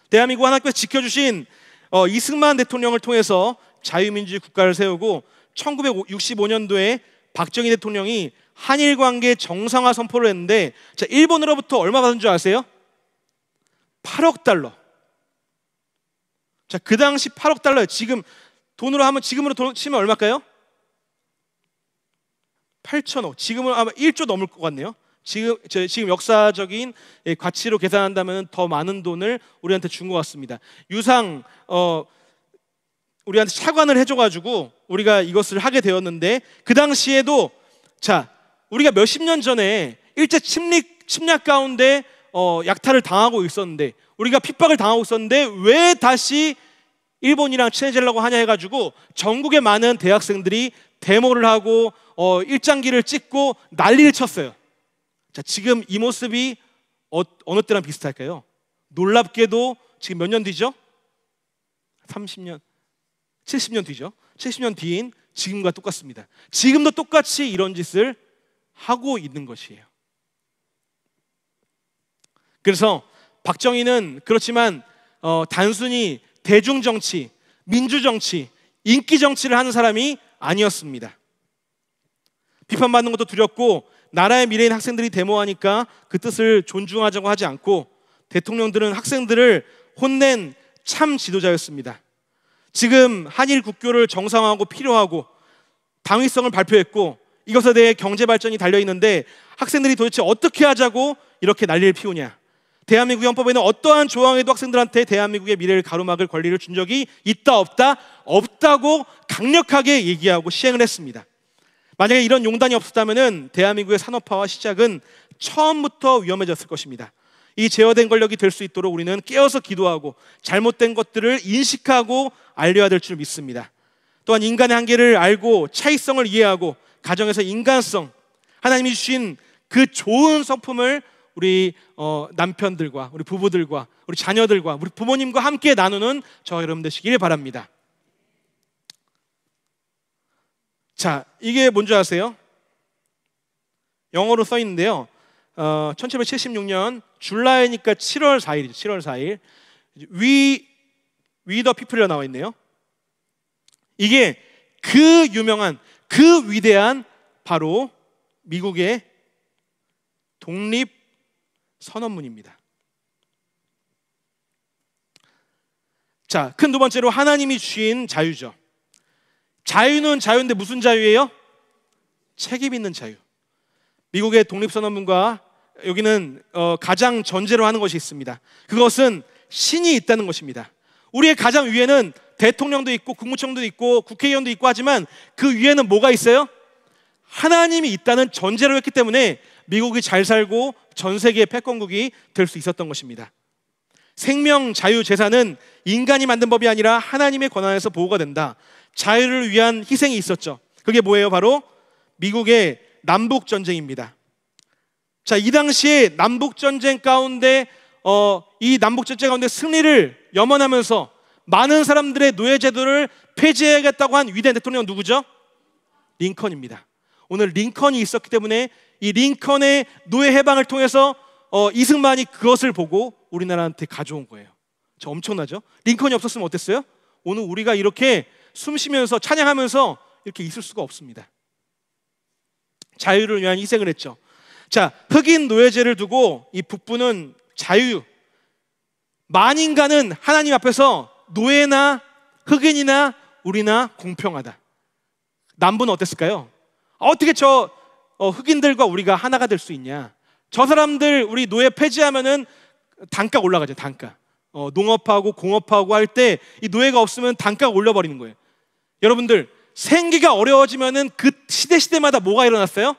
대한민국 하나님께서 지켜주신 이승만 대통령을 통해서 자유민주주의 국가를 세우고 1965년도에 박정희 대통령이 한일 관계 정상화 선포를 했는데, 자, 일본으로부터 얼마 받은 줄 아세요? 8억 달러. 자, 그 당시 8억 달러요. 지금 돈으로 하면, 지금으로 돈 치면 얼마일까요? 8천억. 지금은 아마 1조 넘을 것 같네요. 지금 역사적인 가치로 계산한다면 더 많은 돈을 우리한테 준 것 같습니다. 유상 우리한테 차관을 해줘가지고 우리가 이것을 하게 되었는데, 그 당시에도 자, 우리가 몇십 년 전에 일제 침략 가운데 약탈을 당하고 있었는데, 우리가 핍박을 당하고 있었는데 왜 다시 일본이랑 친해지려고 하냐 해가지고 전국의 많은 대학생들이 데모를 하고 일장기를 찍고 난리를 쳤어요. 자, 지금 이 모습이 어느 때랑 비슷할까요? 놀랍게도 지금 몇 년 뒤죠? 30년, 70년 뒤죠. 70년 뒤인 지금과 똑같습니다. 지금도 똑같이 이런 짓을 하고 있는 것이에요. 그래서 박정희는 그렇지만 단순히 대중정치, 민주정치, 인기정치를 하는 사람이 아니었습니다. 비판받는 것도 두렵고, 나라의 미래인 학생들이 데모하니까 그 뜻을 존중하자고 하지 않고, 대통령들은 학생들을 혼낸 참 지도자였습니다. 지금 한일 국교를 정상화하고 필요하고 당위성을 발표했고, 이것에 대해 경제 발전이 달려있는데 학생들이 도대체 어떻게 하자고 이렇게 난리를 피우냐. 대한민국 헌법에는 어떠한 조항에도 학생들한테 대한민국의 미래를 가로막을 권리를 준 적이 있다 없다? 없다고 강력하게 얘기하고 시행을 했습니다. 만약에 이런 용단이 없었다면 대한민국의 산업화와 시작은 처음부터 위험해졌을 것입니다. 이 제어된 권력이 될 수 있도록 우리는 깨어서 기도하고 잘못된 것들을 인식하고 알려야 될 줄 믿습니다. 또한 인간의 한계를 알고 차이성을 이해하고 가정에서 인간성, 하나님이 주신 그 좋은 성품을 우리 남편들과 우리 부부들과 우리 자녀들과 우리 부모님과 함께 나누는 저와 여러분 되시길 바랍니다. 자, 이게 뭔지 아세요? 영어로 써 있는데요. 1776년 줄라이니까 7월 4일이죠. 7월 4일. We the people이라고 나와 있네요. 이게 그 유명한, 그 위대한 바로 미국의 독립 선언문입니다. 자, 큰 두 번째로 하나님이 주신 자유죠. 자유는 자유인데 무슨 자유예요? 책임 있는 자유. 미국의 독립선언문과 여기는 가장 전제로 하는 것이 있습니다. 그것은 신이 있다는 것입니다. 우리의 가장 위에는 대통령도 있고 국무총리도 있고 국회의원도 있고 하지만 그 위에는 뭐가 있어요? 하나님이 있다는 전제로 했기 때문에 미국이 잘 살고 전 세계의 패권국이 될 수 있었던 것입니다. 생명, 자유, 재산은 인간이 만든 법이 아니라 하나님의 권한에서 보호가 된다. 자유를 위한 희생이 있었죠. 그게 뭐예요? 바로 미국의 남북전쟁입니다. 자, 이 당시에 남북전쟁 가운데 이 남북전쟁 가운데 승리를 염원하면서 많은 사람들의 노예제도를 폐지해야겠다고 한 위대한 대통령은 누구죠? 링컨입니다. 오늘 링컨이 있었기 때문에 이 링컨의 노예 해방을 통해서 이승만이 그것을 보고 우리나라한테 가져온 거예요. 저 엄청나죠? 링컨이 없었으면 어땠어요? 오늘 우리가 이렇게 숨 쉬면서 찬양하면서 이렇게 있을 수가 없습니다. 자유를 위한 희생을 했죠. 자, 흑인 노예제를 두고 이 북부는 자유, 만인간은 하나님 앞에서 노예나 흑인이나 우리나 공평하다. 남부는 어땠을까요? 어떻게 저 흑인들과 우리가 하나가 될 수 있냐? 저 사람들 우리 노예 폐지하면은 단가 올라가죠. 단가. 농업하고 공업하고 할 때 이 노예가 없으면 단가가 올려버리는 거예요. 여러분들, 생기가 어려워지면은 그 시대마다 뭐가 일어났어요?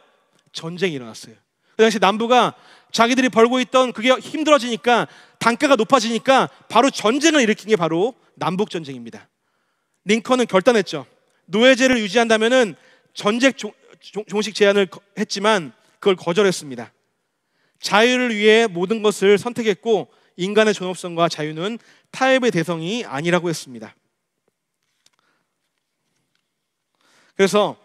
전쟁이 일어났어요. 그 당시 남부가 자기들이 벌고 있던 그게 힘들어지니까, 단가가 높아지니까 바로 전쟁을 일으킨 게 바로 남북전쟁입니다. 링컨은 결단했죠. 노예제를 유지한다면은 전쟁 종식 제한을 했지만 그걸 거절했습니다. 자유를 위해 모든 것을 선택했고 인간의 존엄성과 자유는 타협의 대상이 아니라고 했습니다. 그래서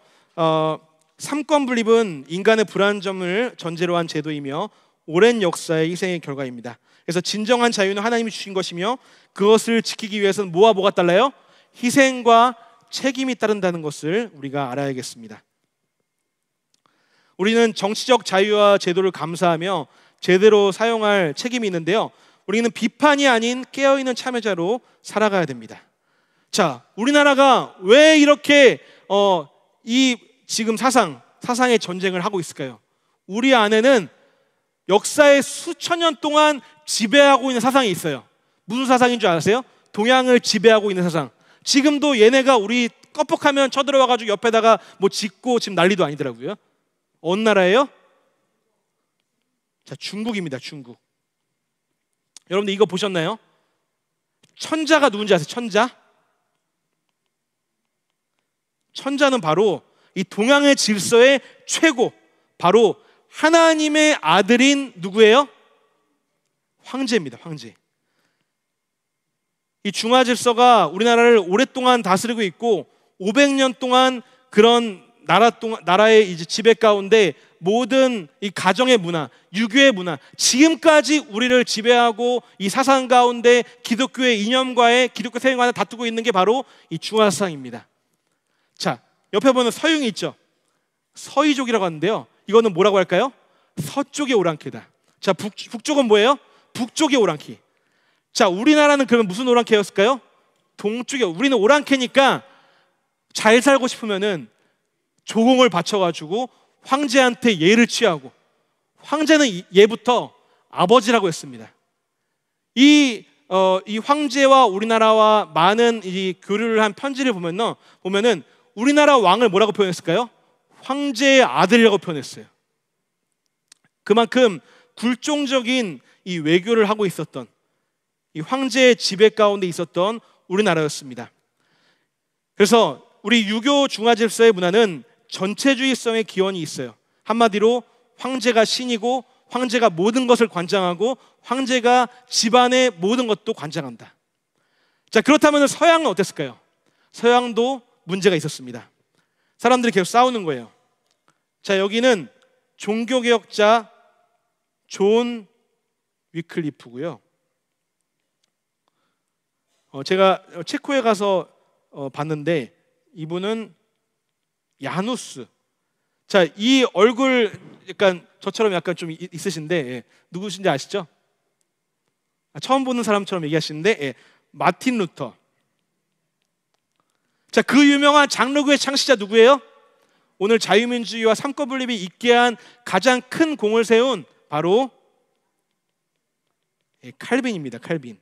삼권 분립은 인간의 불완전을 전제로 한 제도이며 오랜 역사의 희생의 결과입니다. 그래서 진정한 자유는 하나님이 주신 것이며 그것을 지키기 위해서는 뭐와 뭐가 달라요? 희생과 책임이 따른다는 것을 우리가 알아야겠습니다. 우리는 정치적 자유와 제도를 감사하며 제대로 사용할 책임이 있는데요, 우리는 비판이 아닌 깨어있는 참여자로 살아가야 됩니다. 자, 우리나라가 왜 이렇게 이 지금 사상의 전쟁을 하고 있을까요? 우리 안에는 역사의 수천 년 동안 지배하고 있는 사상이 있어요. 무슨 사상인 줄 아세요? 동양을 지배하고 있는 사상. 지금도 얘네가 우리 껍벅하면 쳐들어와가지고 옆에다가 뭐 짓고 지금 난리도 아니더라고요. 어느 나라예요? 자, 중국입니다. 중국. 여러분들 이거 보셨나요? 천자가 누군지 아세요? 천자는 바로 이 동양의 질서의 최고, 바로 하나님의 아들인 누구예요? 황제입니다. 황제. 이 중화 질서가 우리나라를 오랫동안 다스리고 있고 500년 동안 그런 나라의 이제 지배 가운데 모든 이 가정의 문화, 유교의 문화, 지금까지 우리를 지배하고 이 사상 가운데 기독교의 이념과의 기독교 세계관을 다투고 있는 게 바로 이 중화 사상입니다. 자, 옆에 보면 서유이 있죠. 서이족이라고 하는데요, 이거는 뭐라고 할까요? 서쪽의 오랑캐다. 자, 북쪽은 뭐예요? 북쪽의 오랑캐. 자, 우리나라는 그러면 무슨 오랑캐였을까요? 동쪽의. 우리는 오랑캐니까 잘 살고 싶으면은 조공을 바쳐가지고 황제한테 예를 취하고, 황제는 예부터 아버지라고 했습니다. 이 황제와 우리나라와 많은 이 교류를 한 편지를 보면은 우리나라 왕을 뭐라고 표현했을까요? 황제의 아들이라고 표현했어요. 그만큼 굴종적인 이 외교를 하고 있었던, 이 황제의 지배 가운데 있었던 우리나라였습니다. 그래서 우리 유교 중화 질서의 문화는 전체주의성의 기원이 있어요. 한마디로 황제가 신이고 황제가 모든 것을 관장하고 황제가 집안의 모든 것도 관장한다. 자, 그렇다면 서양은 어땠을까요? 서양도 문제가 있었습니다. 사람들이 계속 싸우는 거예요. 자, 여기는 종교개혁자 존 위클리프고요. 제가 체코에 가서 봤는데 이분은 야누스. 자, 이 얼굴 약간 저처럼 약간 좀 있으신데 누구신지 아시죠? 처음 보는 사람처럼 얘기하시는데 마틴 루터. 자, 그 유명한 장로교의 창시자 누구예요? 오늘 자유민주주의와 삼권분립이 있게 한 가장 큰 공을 세운 바로 칼빈입니다. 칼빈.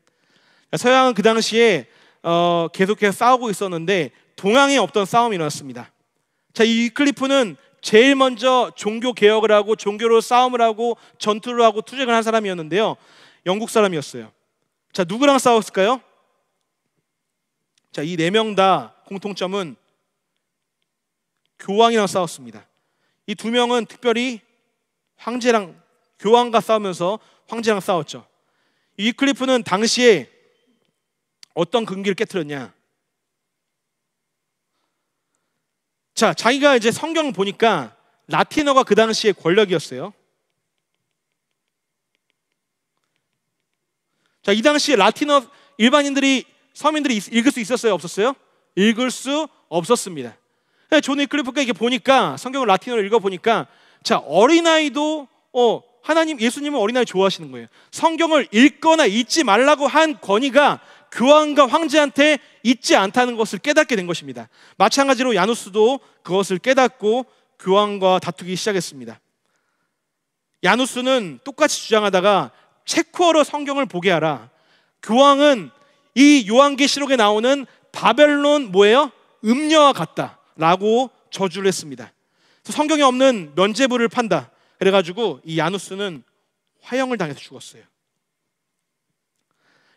서양은 그 당시에 계속해서 싸우고 있었는데 동양에 없던 싸움이 일어났습니다. 자, 이 위클리프는 제일 먼저 종교 개혁을 하고 종교로 싸움을 하고 전투를 하고 투쟁을 한 사람이었는데요, 영국 사람이었어요. 자, 누구랑 싸웠을까요? 자, 이 네 명 다 공통점은 교황이랑 싸웠습니다. 이 두 명은 특별히 황제랑, 교황과 싸우면서 황제랑 싸웠죠. 이 위클리프는 당시에 어떤 근기를 깨트렸냐? 자, 자기가 이제 성경을 보니까 라틴어가 그 당시에 권력이었어요. 자, 이 당시에 라틴어 일반인들이, 서민들이 읽을 수 있었어요? 없었어요? 읽을 수 없었습니다. 존 위클리프가 이게 보니까, 성경을 라틴어로 읽어보니까, 자, 어린아이도 하나님, 예수님은 어린아이 좋아하시는 거예요. 성경을 읽거나 읽지 말라고 한 권위가 교황과 황제한테 있지 않다는 것을 깨닫게 된 것입니다. 마찬가지로 야누스도 그것을 깨닫고 교황과 다투기 시작했습니다. 야누스는 똑같이 주장하다가 체코어로 성경을 보게 하라. 교황은 이 요한계시록에 나오는 바벨론 뭐예요? 음녀와 같다라고 저주를 했습니다. 성경에 없는 면죄부를 판다. 그래가지고 이 야누스는 화형을 당해서 죽었어요.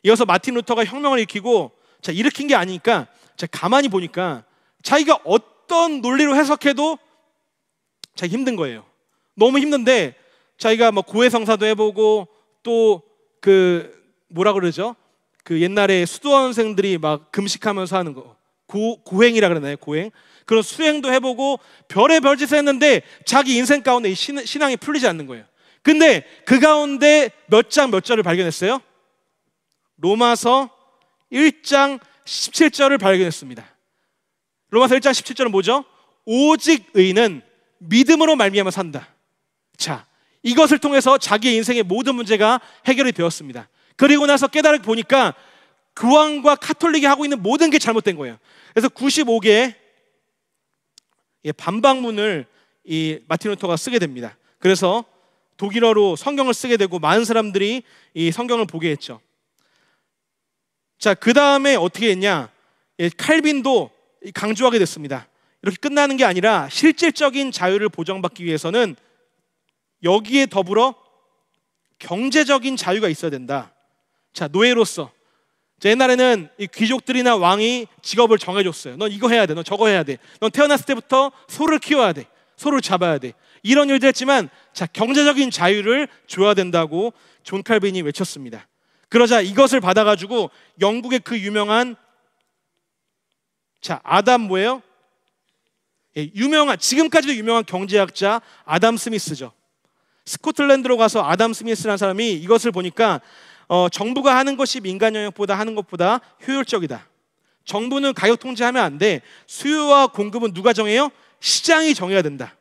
이어서 마틴 루터가 혁명을 일으키고, 자, 일으킨 게 아니니까, 자, 가만히 보니까 자기가 어떤 논리로 해석해도 자기 힘든 거예요. 너무 힘든데 자기가 뭐 고해성사도 해보고 또 그 뭐라 그러죠? 그 옛날에 수도원생들이 막 금식하면서 하는 거, 고행이라 그러나요? 고행. 그런 수행도 해보고 별의 별짓을 했는데 자기 인생 가운데 이 신앙이 풀리지 않는 거예요. 근데 그 가운데 몇 장 몇 절을 발견했어요? 로마서 1장 17절을 발견했습니다. 로마서 1장 17절은 뭐죠? 오직 의는 믿음으로 말미암아 산다. 자, 이것을 통해서 자기의 인생의 모든 문제가 해결이 되었습니다. 그리고 나서 깨달아 보니까 교황과 카톨릭이 하고 있는 모든 게 잘못된 거예요. 그래서 95개의 반박문을 이 마틴 루터가 쓰게 됩니다. 그래서 독일어로 성경을 쓰게 되고 많은 사람들이 이 성경을 보게 했죠. 자, 그 다음에 어떻게 했냐? 칼빈도 강조하게 됐습니다. 이렇게 끝나는 게 아니라 실질적인 자유를 보장받기 위해서는 여기에 더불어 경제적인 자유가 있어야 된다. 자, 노예로서 옛날에는 이 귀족들이나 왕이 직업을 정해줬어요. 넌 이거 해야 돼, 넌 저거 해야 돼, 넌 태어났을 때부터 소를 키워야 돼, 소를 잡아야 돼, 이런 일들 했지만, 자, 경제적인 자유를 줘야 된다고 존 칼빈이 외쳤습니다. 그러자 이것을 받아가지고 영국의 그 유명한, 자, 아담 뭐예요? 유명한, 지금까지도 유명한 경제학자 아담 스미스죠. 스코틀랜드로 가서 아담 스미스라는 사람이 이것을 보니까 정부가 하는 것이 민간 영역보다 하는 것보다 효율적이다. 정부는 가격 통제하면 안 돼. 수요와 공급은 누가 정해요? 시장이 정해야 된다.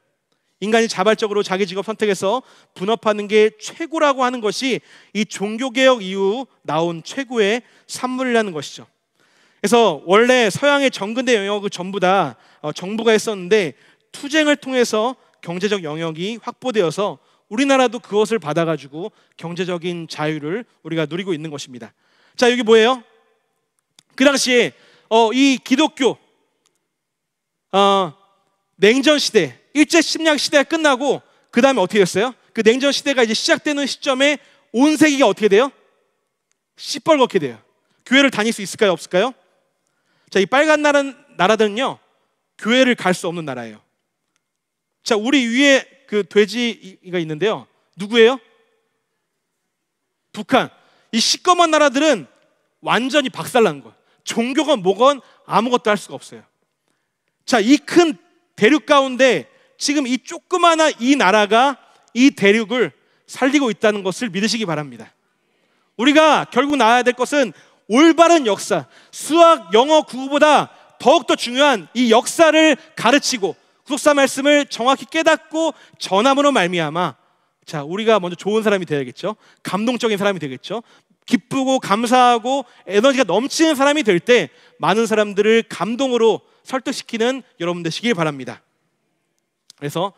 인간이 자발적으로 자기 직업 선택해서 분업하는 게 최고라고 하는 것이 이 종교개혁 이후 나온 최고의 산물이라는 것이죠. 그래서 원래 서양의 정근대 영역을 전부 다 정부가 했었는데 투쟁을 통해서 경제적 영역이 확보되어서 우리나라도 그것을 받아가지고 경제적인 자유를 우리가 누리고 있는 것입니다. 자, 여기 뭐예요? 그 당시에 이 기독교 냉전 시대, 일제 침략 시대가 끝나고 그 다음에 어떻게 됐어요? 그 냉전 시대가 이제 시작되는 시점에 온 세계가 어떻게 돼요? 시뻘겋게 돼요. 교회를 다닐 수 있을까요? 없을까요? 자, 이 빨간 나라들은요, 교회를 갈 수 없는 나라예요. 자, 우리 위에 그 돼지가 있는데요, 누구예요? 북한. 이 시꺼먼 나라들은 완전히 박살난 거예요. 종교건 뭐건 아무것도 할 수가 없어요. 자, 이 큰 대륙 가운데 지금 이 조그마한 이 나라가 이 대륙을 살리고 있다는 것을 믿으시기 바랍니다. 우리가 결국 나아야 될 것은 올바른 역사, 수학, 영어, 국어보다 더욱더 중요한 이 역사를 가르치고 구속사 말씀을 정확히 깨닫고 전함으로 말미암아, 자, 우리가 먼저 좋은 사람이 되어야겠죠. 감동적인 사람이 되겠죠. 기쁘고 감사하고 에너지가 넘치는 사람이 될 때 많은 사람들을 감동으로 설득시키는 여러분 되시길 바랍니다. 그래서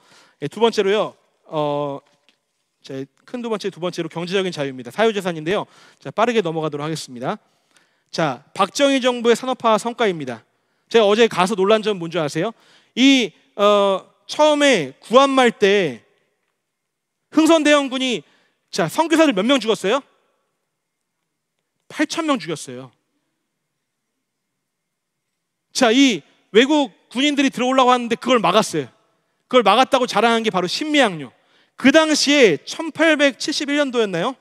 두 번째로요, 큰 두 번째로 경제적인 자유입니다. 사유재산인데요. 자, 빠르게 넘어가도록 하겠습니다. 자, 박정희 정부의 산업화 성과입니다. 제가 어제 가서 놀란 점 뭔지 아세요? 처음에 구한말 때 흥선대원군이, 자, 선교사들 몇 명 죽었어요? 8,000명 죽였어요. 자, 이 외국 군인들이 들어오려고 하는데 그걸 막았어요. 그걸 막았다고 자랑한 게 바로 신미양요. 그 당시에 1871년도였나요?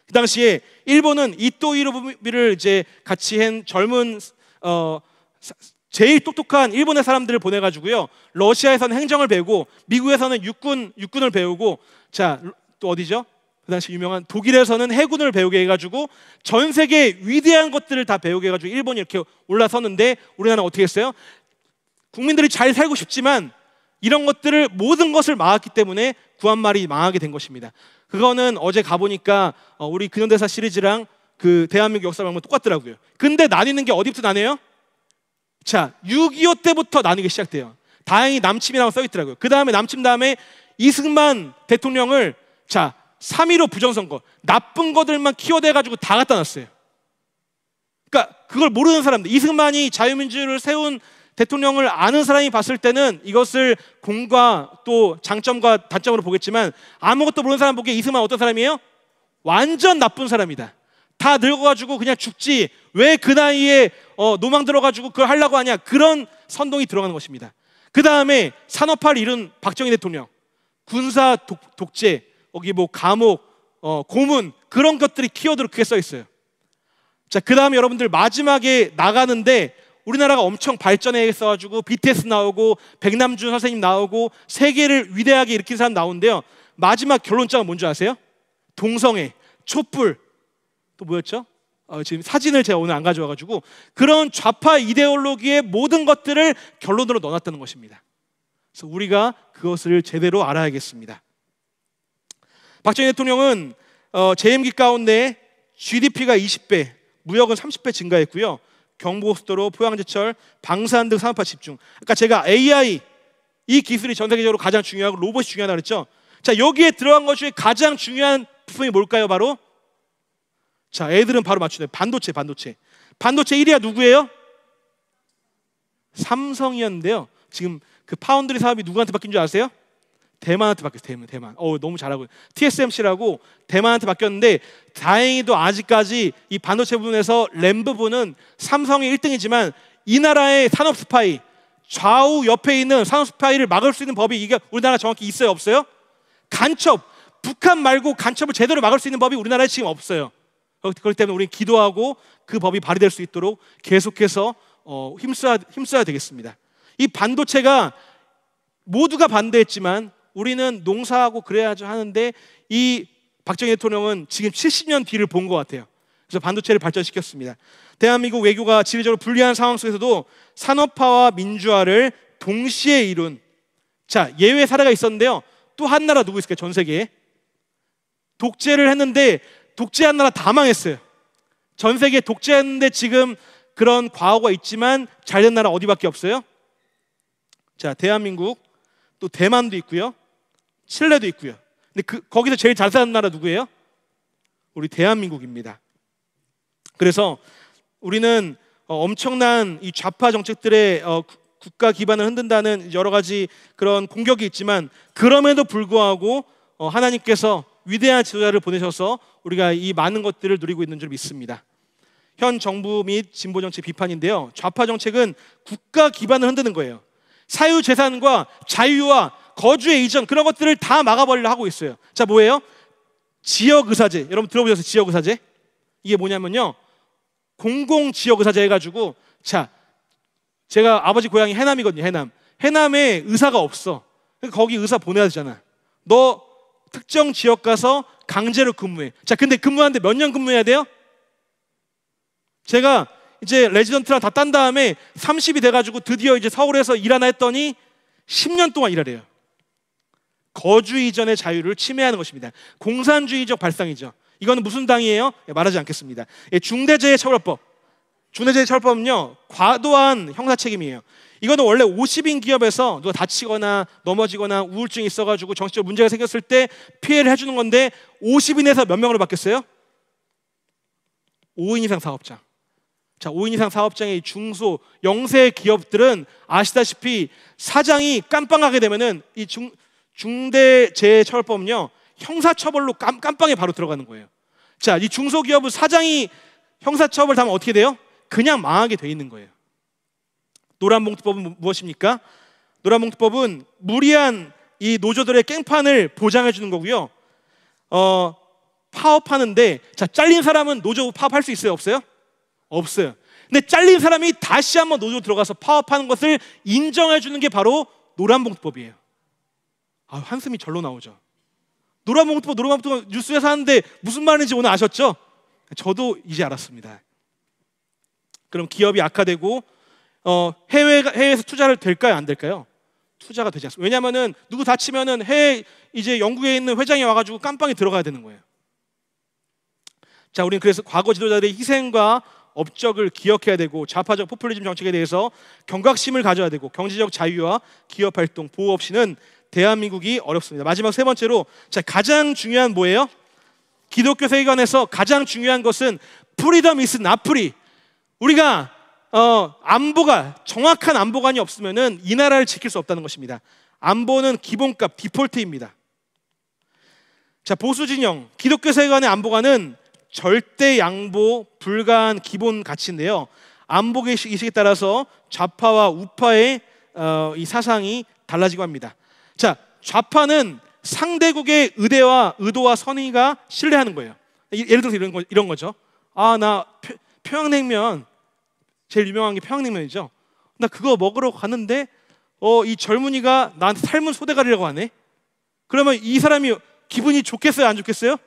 그 당시에 일본은 이토 히로부미를 이제 같이 한 젊은 제일 똑똑한 일본의 사람들을 보내가지고요, 러시아에서는 행정을 배우고 미국에서는 육군을 배우고, 자, 또 어디죠? 그 당시 유명한 독일에서는 해군을 배우게 해가지고 전 세계 위대한 것들을 다 배우게 해가지고 일본이 이렇게 올라섰는데, 우리나라는 어떻게 했어요? 국민들이 잘 살고 싶지만 이런 것들을, 모든 것을 막았기 때문에 구한말이 망하게 된 것입니다. 그거는 어제 가보니까 우리 근현대사 시리즈랑 그 대한민국 역사 방문 똑같더라고요. 근데 나뉘는 게 어디부터 나뉘어요? 자, 6.25 때부터 나뉘기 시작돼요. 다행히 남침이라고 써있더라고요. 그 다음에 남침 다음에 이승만 대통령을, 자, 3.15 부정선거, 나쁜 것들만 키워대가지고 다 갖다 놨어요. 그러니까 그걸 모르는 사람들, 이승만이 자유민주를 세운 대통령을 아는 사람이 봤을 때는 이것을 공과 또 장점과 단점으로 보겠지만, 아무것도 모르는 사람 보기에 이승만 어떤 사람이에요? 완전 나쁜 사람이다. 다 늙어가지고 그냥 죽지, 왜 그 나이에 노망 들어가지고 그걸 하려고 하냐, 그런 선동이 들어가는 것입니다. 그 다음에 산업화를 이룬 박정희 대통령, 군사 독재, 여기 뭐 감옥, 고문, 그런 것들이 키워드로 크게 써 있어요. 자, 그 다음에 여러분들 마지막에 나가는데 우리나라가 엄청 발전해 있어가지고 BTS 나오고 백남준 선생님 나오고 세계를 위대하게 일으킨 사람 나오는데요, 마지막 결론자가 뭔지 아세요? 동성애, 촛불, 또 뭐였죠? 지금 사진을 제가 오늘 안 가져와가지고 그런 좌파 이데올로기의 모든 것들을 결론으로 넣어놨다는 것입니다. 그래서 우리가 그것을 제대로 알아야겠습니다. 박정희 대통령은 재임기 가운데 GDP가 20배, 무역은 30배 증가했고요. 경부고속도로, 포항제철, 방산 등 산업화 집중. 그러니까 제가 AI, 이 기술이 전 세계적으로 가장 중요하고 로봇이 중요하다고 그랬죠. 자, 여기에 들어간 것 중에 가장 중요한 부품이 뭘까요? 바로, 자, 애들은 바로 맞추네요. 반도체. 반도체 1위가 누구예요? 삼성이었는데요, 지금 그 파운드리 사업이 누구한테 바뀐 줄 아세요? 대만한테 바뀌었어요. 대만. 너무 잘하고, TSMC라고 대만한테 바뀌었는데, 다행히도 아직까지 이 반도체 부분에서 램 부분은 삼성이 1등이지만 이 나라의 산업 스파이, 좌우 옆에 있는 산업 스파이를 막을 수 있는 법이 이게 우리나라 정확히 있어요, 없어요? 간첩, 북한 말고 간첩을 제대로 막을 수 있는 법이 우리나라에 지금 없어요. 그렇기 때문에 우리는 기도하고 그 법이 발휘될 수 있도록 계속해서 힘써야 되겠습니다. 이 반도체가 모두가 반대했지만 우리는 농사하고 그래야죠 하는데, 이 박정희 대통령은 지금 70년 뒤를 본 것 같아요. 그래서 반도체를 발전시켰습니다. 대한민국 외교가 지리적으로 불리한 상황 속에서도 산업화와 민주화를 동시에 이룬, 자, 예외 사례가 있었는데요, 또 한 나라 누구 있을까요? 전 세계에 독재를 했는데 독재한 나라 다 망했어요. 전 세계에 독재했는데 지금 그런 과거가 있지만 잘된 나라 어디밖에 없어요? 자, 대한민국, 또 대만도 있고요, 칠레도 있고요. 근데 거기서 제일 잘 사는 나라 누구예요? 우리 대한민국입니다. 그래서 우리는 엄청난 이 좌파 정책들의 국가 기반을 흔든다는 여러 가지 그런 공격이 있지만, 그럼에도 불구하고 하나님께서 위대한 지도자를 보내셔서 우리가 이 많은 것들을 누리고 있는 줄 믿습니다. 현 정부 및 진보 정책 비판인데요, 좌파 정책은 국가 기반을 흔드는 거예요. 사유재산과 자유와 거주의 이전, 그런 것들을 다 막아버리려 하고 있어요. 자, 뭐예요? 지역의사제. 여러분 들어보셨어요? 지역의사제? 이게 뭐냐면요, 공공지역의사제 해가지고, 자, 제가 아버지 고향이 해남이거든요. 해남에 의사가 없어. 그러니까 거기 의사 보내야 되잖아. 너 특정 지역 가서 강제로 근무해. 자, 근데 근무하는데 몇 년 근무해야 돼요? 제가 이제 레지던트랑 다 딴 다음에 30이 돼가지고 드디어 이제 서울에서 일하나 했더니 10년 동안 일하래요. 거주 이전의 자유를 침해하는 것입니다. 공산주의적 발상이죠. 이거는 무슨 당이에요? 말하지 않겠습니다. 중대재해처벌법. 중대재해처벌법은요, 과도한 형사책임이에요. 이거는 원래 50인 기업에서 누가 다치거나 넘어지거나 우울증이 있어가지고 정신적 문제가 생겼을 때 피해를 해주는 건데, 50인에서 몇 명으로 바뀌었어요? 5인 이상 사업장. 자, 5인 이상 사업장의 중소 영세 기업들은 아시다시피 사장이 깜빵하게 되면은 이 중대재해처벌법은요, 형사처벌로 깜빵에 바로 들어가는 거예요. 자, 이 중소기업은 사장이 형사처벌 당하면 어떻게 돼요? 그냥 망하게 돼 있는 거예요. 노란봉투법은 무엇입니까? 노란봉투법은 무리한 이 노조들의 깽판을 보장해 주는 거고요. 파업하는데, 자, 잘린 사람은 노조 파업할 수 있어요, 없어요? 없어요. 근데 잘린 사람이 다시 한번 노조 들어가서 파업하는 것을 인정해 주는 게 바로 노란봉투법이에요. 한숨이 절로 나오죠. 노란봉투법 뉴스에서 하는데 무슨 말인지 오늘 아셨죠? 저도 이제 알았습니다. 그럼 기업이 악화되고 해외에서 투자를 될까요, 안 될까요? 투자가 되지 않습니다. 왜냐하면은 누구 다치면은 해외 이제 영국에 있는 회장이 와가지고 깜빵에 들어가야 되는 거예요. 자, 우리는 그래서 과거 지도자들의 희생과 업적을 기억해야 되고, 좌파적 포퓰리즘 정책에 대해서 경각심을 가져야 되고, 경제적 자유와 기업 활동 보호 없이는 대한민국이 어렵습니다. 마지막 세 번째로, 자, 가장 중요한 뭐예요? 기독교 세계관에서 가장 중요한 것은 프리덤 이스 나 프리. 우리가 안보가, 정확한 안보관이 없으면은 이 나라를 지킬 수 없다는 것입니다. 안보는 기본값, 디폴트입니다. 자, 보수 진영 기독교 세계관의 안보관은 절대 양보 불가한 기본 가치인데요, 안보 의식에 따라서 좌파와 우파의 이 사상이 달라지고 합니다. 자, 좌파는 상대국의 의도와 선의가 신뢰하는 거예요. 예를 들어서 이런 거죠. 나 평양냉면 제일 유명한 게 평양냉면이죠. 나 그거 먹으러 갔는데 이 젊은이가 나한테 삶은 소대가리라고 하네. 그러면 이 사람이 기분이 좋겠어요, 안 좋겠어요?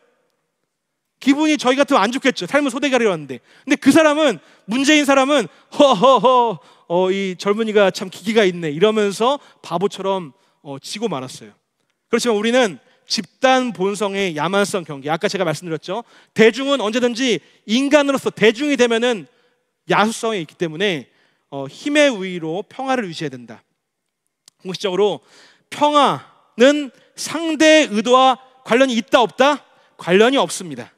기분이 저희 같으면 안 좋겠죠. 삶은 소대가리라고 하는데. 근데 그 사람은, 문제인 사람은 허허허 이 젊은이가 참 기기가 있네 이러면서 바보처럼 지고 말았어요. 그렇지만 우리는 집단 본성의 야만성 경계, 아까 제가 말씀드렸죠. 대중은 언제든지 인간으로서 대중이 되면은 야수성이 있기 때문에 힘의 우위로 평화를 유지해야 된다. 공식적으로 평화는 상대의 의도와 관련이 있다 없다? 관련이 없습니다.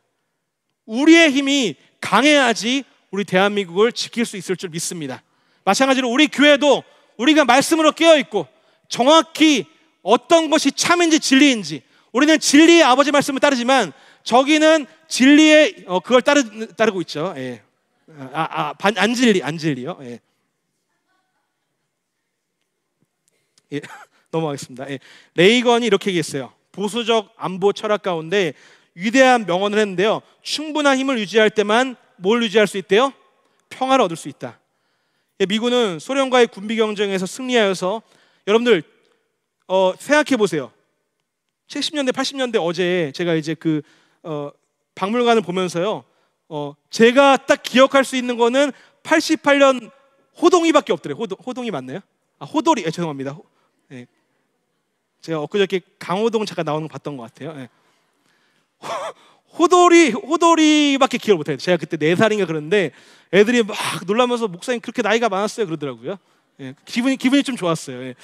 우리의 힘이 강해야지 우리 대한민국을 지킬 수 있을 줄 믿습니다. 마찬가지로 우리 교회도 우리가 말씀으로 깨어있고 정확히 어떤 것이 참인지 진리인지, 우리는 진리의 아버지 말씀을 따르지만 저기는 진리의 그걸 따르고 있죠. 예. 안진리요. 예. 예. 넘어가겠습니다. 예. 레이건이 이렇게 얘기했어요. 보수적 안보 철학 가운데 위대한 명언을 했는데요. 충분한 힘을 유지할 때만 뭘 유지할 수 있대요? 평화를 얻을 수 있다. 예, 미군은 소련과의 군비 경쟁에서 승리하여서, 여러분들 생각해 보세요. 70년대, 80년대 어제 제가 이제 그 박물관을 보면서요. 제가 딱 기억할 수 있는 거는 88년 호동이밖에 없더래요. 호동이 맞나요? 호돌이. 죄송합니다. 예. 제가 엊그저께 강호동 잠깐 나오는 거 봤던 것 같아요. 예. 호돌이밖에 기억을 못해요. 제가 그때 4살인가 그런데 애들이 막 놀라면서 목사님 그렇게 나이가 많았어요 그러더라고요. 예. 기분이 좀 좋았어요. 예.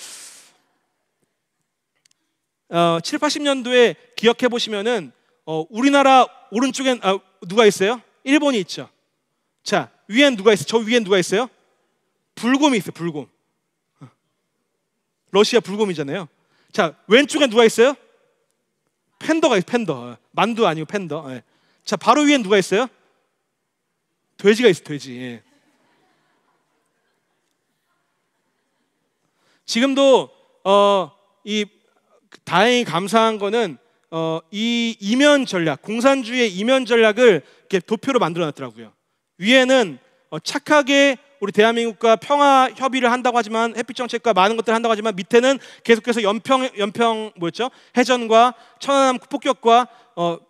7, 80년도에 기억해 보시면은 우리나라 오른쪽엔 누가 있어요? 일본이 있죠. 자, 위엔 누가 있어요? 저 위엔 누가 있어요? 불곰이 있어요. 불곰. 러시아 불곰이잖아요. 자, 왼쪽엔 누가 있어요? 팬더가 있어요. 팬더. 만두 아니고 팬더. 예. 자, 바로 위엔 누가 있어요? 돼지가 있어요. 돼지. 예. 지금도 다행히 감사한 거는 이 이면 전략, 공산주의의 이면 전략을 이렇게 도표로 만들어놨더라고요. 위에는 착하게 우리 대한민국과 평화 협의를 한다고 하지만, 햇빛 정책과 많은 것들을 한다고 하지만, 밑에는 계속해서 연평 뭐였죠? 해전과 천안함 폭격과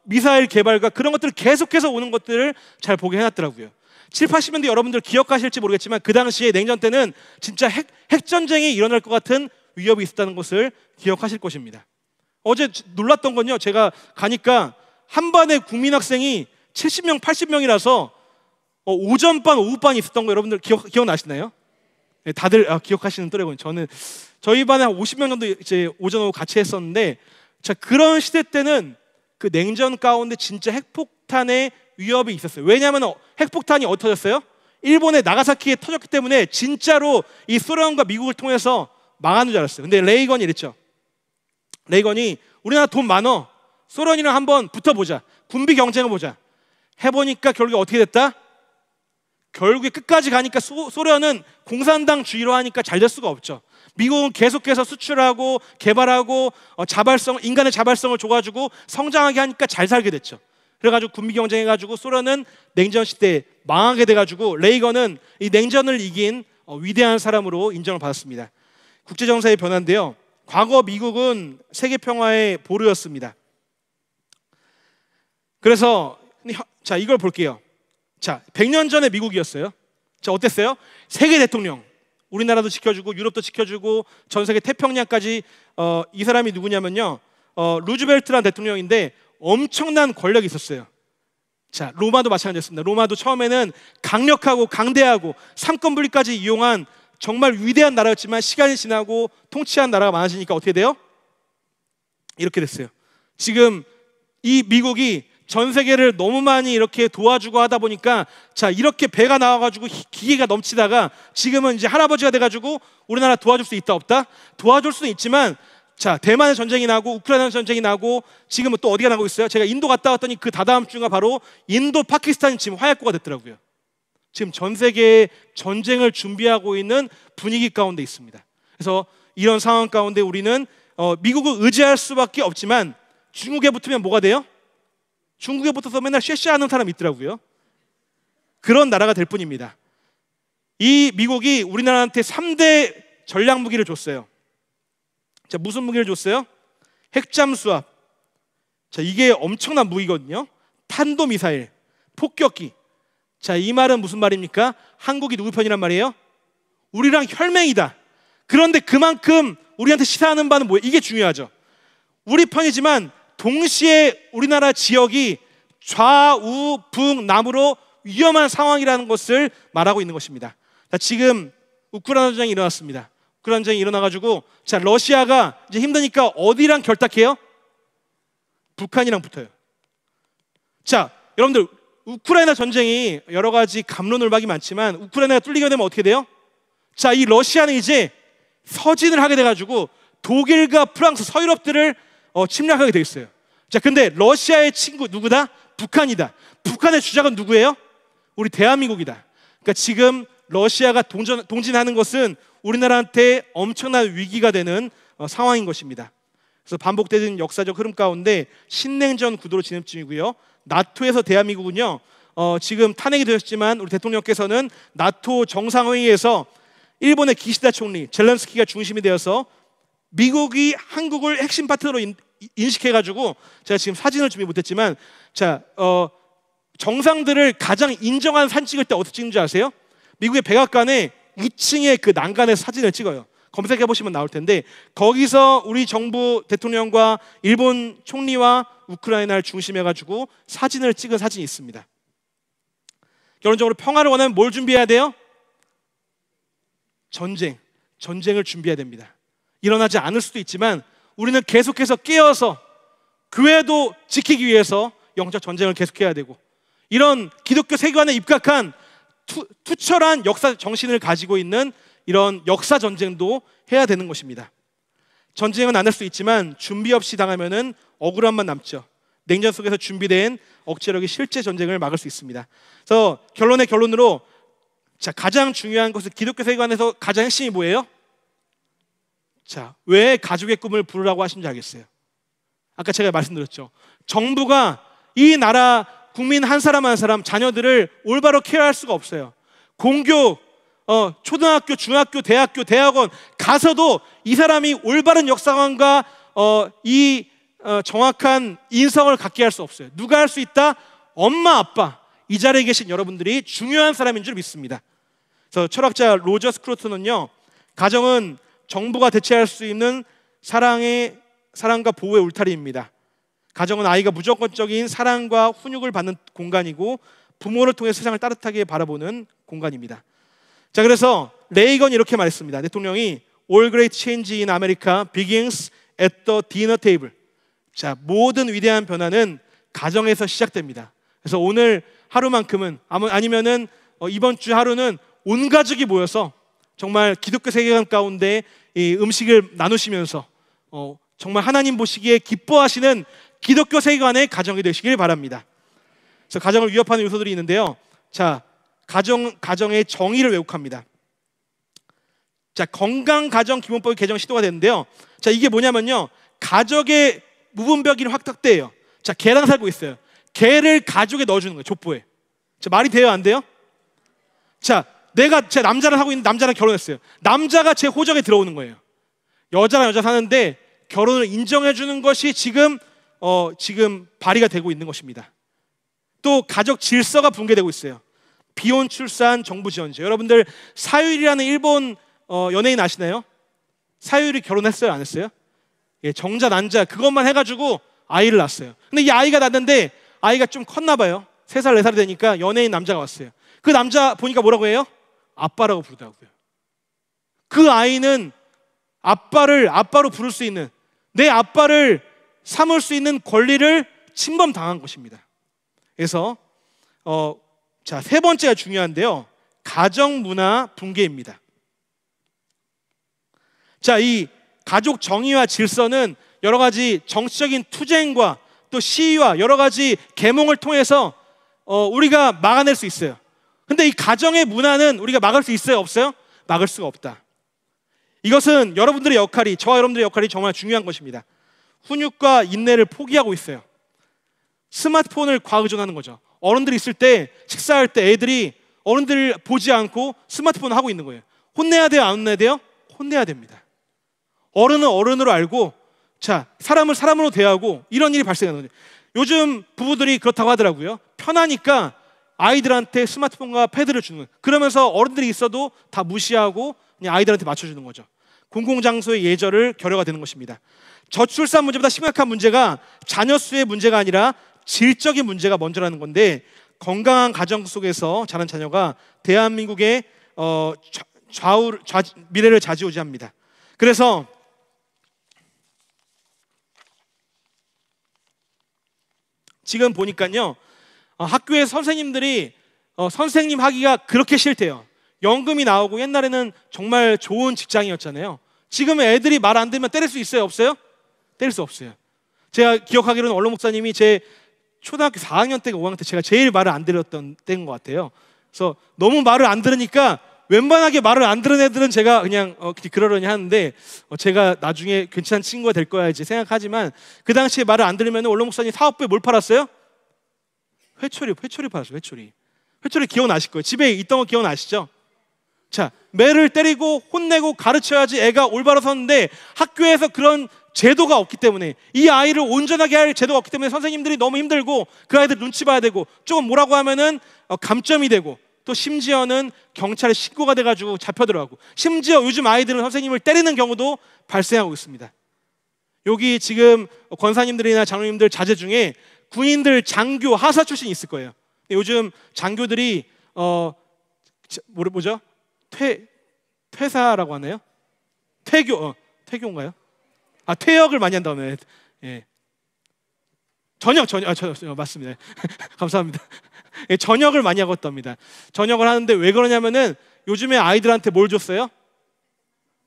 미사일 개발과 그런 것들을 계속해서 오는 것들을 잘 보게 해놨더라고요. 7, 80년대 여러분들 기억하실지 모르겠지만 그 당시에 냉전 때는 진짜 핵전쟁이 일어날 것 같은 위협이 있었다는 것을 기억하실 것입니다. 어제 놀랐던 건요, 제가 가니까 한 반에 국민학생이 70명, 80명이라서 오전반, 오후반이 있었던 거 여러분들 기억나시나요? 네, 다들 기억하시는 또래군요. 저희 반에 한 50명 정도 이제 오전, 오후 같이 했었는데, 자, 그런 시대 때는 그 냉전 가운데 진짜 핵폭탄의 위협이 있었어요. 왜냐하면 핵폭탄이 어디 터졌어요? 일본의 나가사키에 터졌기 때문에 진짜로 이 소련과 미국을 통해서 망하는 줄 알았어요. 근데 레이건이 이랬죠. 레이건이 우리나라 돈 많어. 소련이랑 한번 붙어보자. 군비 경쟁을 보자. 해보니까 결국에 어떻게 됐다? 결국에 끝까지 가니까 소련은 공산당주의로 하니까 잘 될 수가 없죠. 미국은 계속해서 수출하고 개발하고 인간의 자발성을 줘가지고 성장하게 하니까 잘 살게 됐죠. 그래가지고 군비 경쟁해가지고 소련은 냉전 시대에 망하게 돼가지고 레이건은 이 냉전을 이긴 위대한 사람으로 인정을 받았습니다. 국제정세의 변화인데요. 과거 미국은 세계 평화의 보루였습니다. 그래서 자, 이걸 볼게요. 자, 100년 전에 미국이었어요. 자, 어땠어요? 세계 대통령. 우리나라도 지켜주고 유럽도 지켜주고 전 세계 태평양까지. 이 사람이 누구냐면요, 루즈벨트라는 대통령인데 엄청난 권력이 있었어요. 자, 로마도 마찬가지였습니다. 로마도 처음에는 강력하고 강대하고 삼권분립까지 이용한 정말 위대한 나라였지만 시간이 지나고 통치한 나라가 많아지니까 어떻게 돼요? 이렇게 됐어요. 지금 이 미국이 전 세계를 너무 많이 이렇게 도와주고 하다 보니까, 자, 이렇게 배가 나와가지고 기계가 넘치다가 지금은 이제 할아버지가 돼가지고 우리나라 도와줄 수 있다 없다? 도와줄 수는 있지만, 자, 대만의 전쟁이 나고 우크라이나 전쟁이 나고 지금은 또 어디가 나고 있어요? 제가 인도 갔다 왔더니 그 다다음 주가 바로 인도 파키스탄이 지금 화약고가 됐더라고요. 지금 전 세계에 전쟁을 준비하고 있는 분위기 가운데 있습니다. 그래서 이런 상황 가운데 우리는 미국을 의지할 수밖에 없지만, 중국에 붙으면 뭐가 돼요? 중국에 붙어서 맨날 쉐쉐하는 사람이 있더라고요. 그런 나라가 될 뿐입니다. 이 미국이 우리나라한테 3대 전략 무기를 줬어요. 자, 무슨 무기를 줬어요? 핵잠수함. 자, 이게 엄청난 무기거든요. 탄도미사일, 폭격기. 자, 이 말은 무슨 말입니까? 한국이 누구 편이란 말이에요? 우리랑 혈맹이다. 그런데 그만큼 우리한테 시사하는 바는 뭐예요? 이게 중요하죠. 우리 편이지만 동시에 우리나라 지역이 좌우 북남으로 위험한 상황이라는 것을 말하고 있는 것입니다. 자, 지금 우크라이나 전쟁이 일어났습니다. 우크라이나 전쟁이 일어나가지고, 자, 러시아가 이제 힘드니까 어디랑 결탁해요? 북한이랑 붙어요. 자, 여러분들, 우크라이나 전쟁이 여러 가지 갑론을박이 많지만 우크라이나가 뚫리게 되면 어떻게 돼요? 자, 이 러시아는 이제 서진을 하게 돼가지고 독일과 프랑스, 서유럽들을 침략하게 돼 있어요. 자, 근데 러시아의 친구 누구다? 북한이다. 북한의 주작은 누구예요? 우리 대한민국이다. 그러니까 지금 러시아가 동진하는 것은 우리나라한테 엄청난 위기가 되는 상황인 것입니다. 그래서 반복되는 역사적 흐름 가운데 신냉전 구도로 진행 중이고요. 나토에서 대한민국은요, 지금 탄핵이 되었지만 우리 대통령께서는 나토 정상회의에서 일본의 기시다 총리, 젤렌스키가 중심이 되어서 미국이 한국을 핵심 파트너로 인식해가지고, 제가 지금 사진을 준비 못했지만, 자, 정상들을 가장 인정한 사진 찍을 때 어떻게 찍는지 아세요? 미국의 백악관에 2층에 그 난간에서 사진을 찍어요. 검색해 보시면 나올 텐데, 거기서 우리 정부 대통령과 일본 총리와 우크라이나를 중심해가지고 사진을 찍은 사진이 있습니다. 결론적으로 평화를 원하면 뭘 준비해야 돼요? 전쟁을 준비해야 됩니다. 일어나지 않을 수도 있지만 우리는 계속해서 깨어서 교회도 지키기 위해서 영적 전쟁을 계속해야 되고, 이런 기독교 세계관에 입각한 투철한 역사 정신을 가지고 있는 이런 역사 전쟁도 해야 되는 것입니다. 전쟁은 안 할 수 있지만 준비 없이 당하면은 억울함만 남죠. 냉전 속에서 준비된 억제력이 실제 전쟁을 막을 수 있습니다. 그래서 결론으로, 자, 가장 중요한 것은 기독교 세계관에서 가장 핵심이 뭐예요? 자, 왜 가족의 꿈을 부르라고 하신지 알겠어요? 아까 제가 말씀드렸죠. 정부가 이 나라 국민 한 사람 한 사람 자녀들을 올바로 케어할 수가 없어요. 공교, 초등학교, 중학교, 대학교, 대학원 가서도 이 사람이 올바른 역사관과 정확한 인성을 갖게 할 수 없어요. 누가 할 수 있다? 엄마, 아빠. 이 자리에 계신 여러분들이 중요한 사람인 줄 믿습니다. 그래서 철학자 로저 스크로트는요, 가정은 정부가 대체할 수 있는 사랑과 보호의 울타리입니다. 가정은 아이가 무조건적인 사랑과 훈육을 받는 공간이고 부모를 통해 세상을 따뜻하게 바라보는 공간입니다. 자, 그래서 레이건이 이렇게 말했습니다. 대통령이 All great change in America begins at the dinner table. 자, 모든 위대한 변화는 가정에서 시작됩니다. 그래서 오늘 하루만큼은, 아니면은 이번 주 하루는 온 가족이 모여서 정말 기독교 세계관 가운데 이 음식을 나누시면서 정말 하나님 보시기에 기뻐하시는 기독교 세계관의 가정이 되시길 바랍니다. 그래서 가정을 위협하는 요소들이 있는데요. 자, 가정의 정의를 왜곡합니다. 자, 건강 가정 기본법이 개정 시도가 됐는데요. 자, 이게 뭐냐면요, 가족의 무분별이 확대해요. 자, 개랑 살고 있어요. 개를 가족에 넣어주는 거예요. 족보에. 자, 말이 돼요, 안 돼요? 자, 내가 제 남자랑 하고 있는 남자랑 결혼했어요. 남자가 제 호적에 들어오는 거예요. 여자랑 여자 사는데 결혼을 인정해 주는 것이 지금 발의가 되고 있는 것입니다. 또 가족 질서가 붕괴되고 있어요. 비혼 출산 정부 지원제. 여러분들 사유리라는 일본 연예인 아시나요? 사유리 결혼했어요, 안 했어요? 예, 정자 난자 그것만 해가지고 아이를 낳았어요. 근데 이 아이가 낳는데 아이가 좀 컸나 봐요. 3살 4살이 되니까 연예인 남자가 왔어요. 그 남자 보니까 뭐라고 해요? 아빠라고 부르더라고요. 그 아이는 아빠로 부를 수 있는, 내 아빠를 삼을 수 있는 권리를 침범당한 것입니다. 그래서 자, 3번째가 중요한데요. 가정 문화 붕괴입니다. 자, 이 가족 정의와 질서는 여러 가지 정치적인 투쟁과 또 시위와 여러 가지 계몽을 통해서 우리가 막아낼 수 있어요. 근데 이 가정의 문화는 우리가 막을 수 있어요, 없어요? 막을 수가 없다. 이것은 저와 여러분들의 역할이 정말 중요한 것입니다. 훈육과 인내를 포기하고 있어요. 스마트폰을 과의존하는 거죠. 어른들이 있을 때, 식사할 때 애들이 어른들 보지 않고 스마트폰을 하고 있는 거예요. 혼내야 돼요? 안 혼내야 돼요? 혼내야 됩니다. 어른은 어른으로 알고, 자, 사람을 사람으로 대하고 이런 일이 발생하는 거죠. 요즘 부부들이 그렇다고 하더라고요. 편하니까 아이들한테 스마트폰과 패드를 주는 거예요. 그러면서 어른들이 있어도 다 무시하고 그냥 아이들한테 맞춰주는 거죠. 공공장소의 예절을 결여가 되는 것입니다. 저출산 문제보다 심각한 문제가 자녀 수의 문제가 아니라 질적인 문제가 먼저라는 건데, 건강한 가정 속에서 자란 자녀가 대한민국의 미래를 좌지우지합니다. 그래서 지금 보니까요, 학교에 선생님들이 선생님 하기가 그렇게 싫대요. 연금이 나오고 옛날에는 정말 좋은 직장이었잖아요. 지금 애들이 말 안 들으면 때릴 수 있어요? 없어요? 때릴 수 없어요. 제가 기억하기로는 원로 목사님이 제 초등학교 4학년 때가 5학년 때 제가 제일 말을 안 들었던 때인 것 같아요. 그래서 너무 말을 안 들으니까 웬만하게 말을 안 들은 애들은 제가 그냥 그러려니 하는데, 제가 나중에 괜찮은 친구가 될 거야 이제 생각하지만, 그 당시에 말을 안 들으면 원로 목사님 사업부에 뭘 팔았어요? 회초리 팔았어요. 회초리 기억나실 거예요. 집에 있던 거 기억나시죠? 자, 매를 때리고 혼내고 가르쳐야지 애가 올바로 섰는데, 학교에서 그런 제도가 없기 때문에, 이 아이를 온전하게 할 제도가 없기 때문에 선생님들이 너무 힘들고, 그 아이들 눈치 봐야 되고, 조금 뭐라고 하면은 감점이 되고, 또 심지어는 경찰에 신고가 돼가지고 잡혀들어가고, 심지어 요즘 아이들은 선생님을 때리는 경우도 발생하고 있습니다. 여기 지금 권사님들이나 장로님들 자제 중에 군인들 장교 하사 출신이 있을 거예요. 요즘 장교들이 뭐죠? 퇴사라고 하나요? 퇴교인가요? 퇴역을 많이 한다면, 예. 전역 맞습니다. 감사합니다. 예, 전역을 많이 하고 있답니다. 전역을 하는데 왜 그러냐면은 요즘에 아이들한테 뭘 줬어요?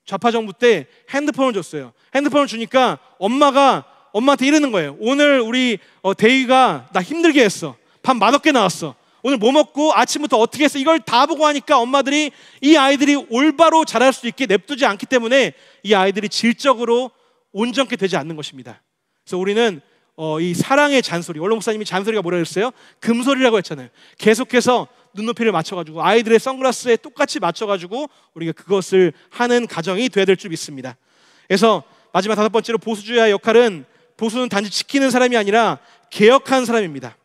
좌파 정부 때 핸드폰을 줬어요. 핸드폰을 주니까 엄마가 엄마한테 이러는 거예요. 오늘 우리 대위가 나 힘들게 했어. 밥 맛없게 나왔어. 오늘 뭐 먹고 아침부터 어떻게 했어. 이걸 다 보고 하니까 엄마들이 이 아이들이 올바로 자랄 수 있게 냅두지 않기 때문에 이 아이들이 질적으로 온전케 되지 않는 것입니다. 그래서 우리는 이 사랑의 잔소리, 원로 목사님이 잔소리가 뭐라 그랬어요? 금소리라고 했잖아요. 계속해서 눈높이를 맞춰가지고 아이들의 선글라스에 똑같이 맞춰가지고 우리가 그것을 하는 가정이 돼야 될 줄 믿습니다. 그래서 마지막 5번째로, 보수주의의 역할은, 보수는 단지 지키는 사람이 아니라 개혁하는 사람입니다.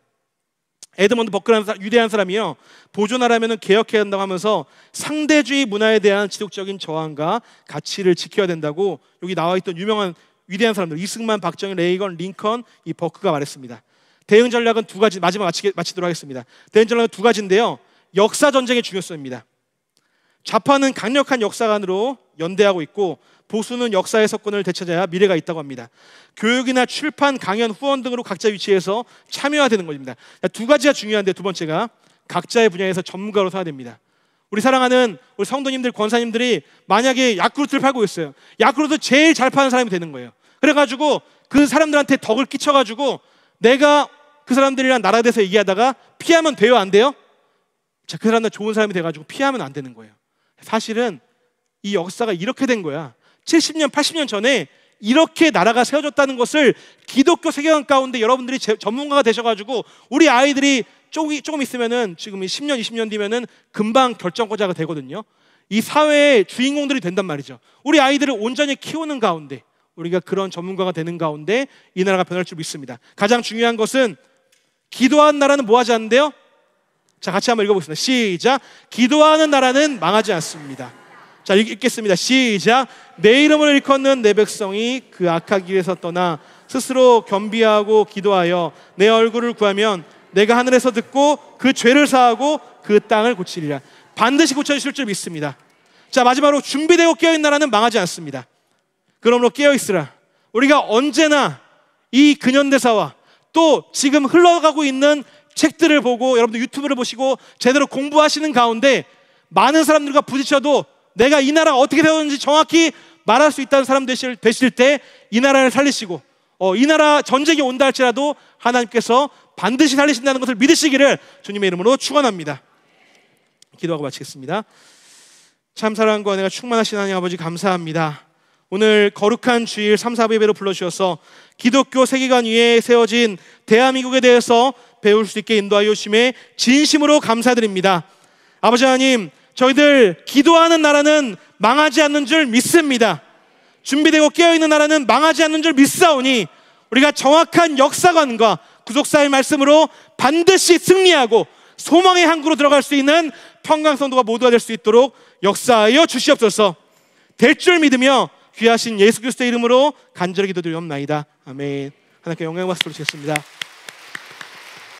에드먼드 버크라는 유대한 사람이요, 보존하려면 개혁해야 한다고 하면서 상대주의 문화에 대한 지속적인 저항과 가치를 지켜야 된다고 여기 나와 있던 유명한 위대한 사람들, 이승만, 박정희, 레이건, 링컨, 이 버크가 말했습니다. 대응 전략은 두 가지, 마지막 마치도록 하겠습니다. 대응 전략은 두 가지인데요, 역사 전쟁의 중요성입니다. 좌파는 강력한 역사관으로 연대하고 있고, 보수는 역사의 석권을 되찾아야 미래가 있다고 합니다. 교육이나 출판, 강연, 후원 등으로 각자 위치에서 참여해야 되는 것입니다. 두 가지가 중요한데, 두 번째가 각자의 분야에서 전문가로 서야 됩니다. 우리 사랑하는 우리 성도님들, 권사님들이 만약에 야쿠르트를 팔고 있어요. 야쿠르트 제일 잘 파는 사람이 되는 거예요. 그래가지고 그 사람들한테 덕을 끼쳐가지고 내가 그 사람들이랑 나라에 대해서 얘기하다가 피하면 돼요, 안 돼요? 자, 그 사람들 좋은 사람이 돼가지고 피하면 안 되는 거예요. 사실은 이 역사가 이렇게 된 거야. 70년, 80년 전에 이렇게 나라가 세워졌다는 것을 기독교 세계관 가운데 여러분들이 전문가가 되셔가지고 우리 아이들이 조금 있으면은, 지금 10년, 20년 뒤면은 금방 결정권자가 되거든요. 이 사회의 주인공들이 된단 말이죠. 우리 아이들을 온전히 키우는 가운데, 우리가 그런 전문가가 되는 가운데 이 나라가 변할 줄 믿습니다. 가장 중요한 것은, 기도하는 나라는 뭐 하지 않는데요? 자, 같이 한번 읽어보겠습니다. 시작. 기도하는 나라는 망하지 않습니다. 자, 읽겠습니다. 시작. 내 이름을 일컫는 내 백성이 그 악한 길에서 떠나 스스로 겸비하고 기도하여 내 얼굴을 구하면 내가 하늘에서 듣고 그 죄를 사하고 그 땅을 고치리라. 반드시 고쳐주실 줄 믿습니다. 자, 마지막으로 준비되고 깨어있는 나라는 망하지 않습니다. 그러므로 깨어있으라. 우리가 언제나 이 근현대사와 또 지금 흘러가고 있는 책들을 보고, 여러분들 유튜브를 보시고 제대로 공부하시는 가운데 많은 사람들과 부딪혀도 내가 이 나라가 어떻게 되었는지 정확히 말할 수 있다는 사람 되실 때 이 나라를 살리시고, 이 나라 전쟁이 온다 할지라도 하나님께서 반드시 살리신다는 것을 믿으시기를 주님의 이름으로 축원합니다. 기도하고 마치겠습니다. 참 사랑과 은혜가 충만하신 하나님 아버지, 감사합니다. 오늘 거룩한 주일 3, 4부 예배로 불러주셔서 기독교 세계관 위에 세워진 대한민국에 대해서 배울 수 있게 인도하여 주심에 진심으로 감사드립니다. 아버지 하나님, 저희들 기도하는 나라는 망하지 않는 줄 믿습니다. 준비되고 깨어있는 나라는 망하지 않는 줄 믿사오니 우리가 정확한 역사관과 구속사의 말씀으로 반드시 승리하고 소망의 항구로 들어갈 수 있는 평강성도가 모두가 될 수 있도록 역사하여 주시옵소서. 될 줄 믿으며 귀하신 예수 그리스도의 이름으로 간절히 기도드리옵나이다. 아멘. 하나님께 영광과 박수 드리겠습니다.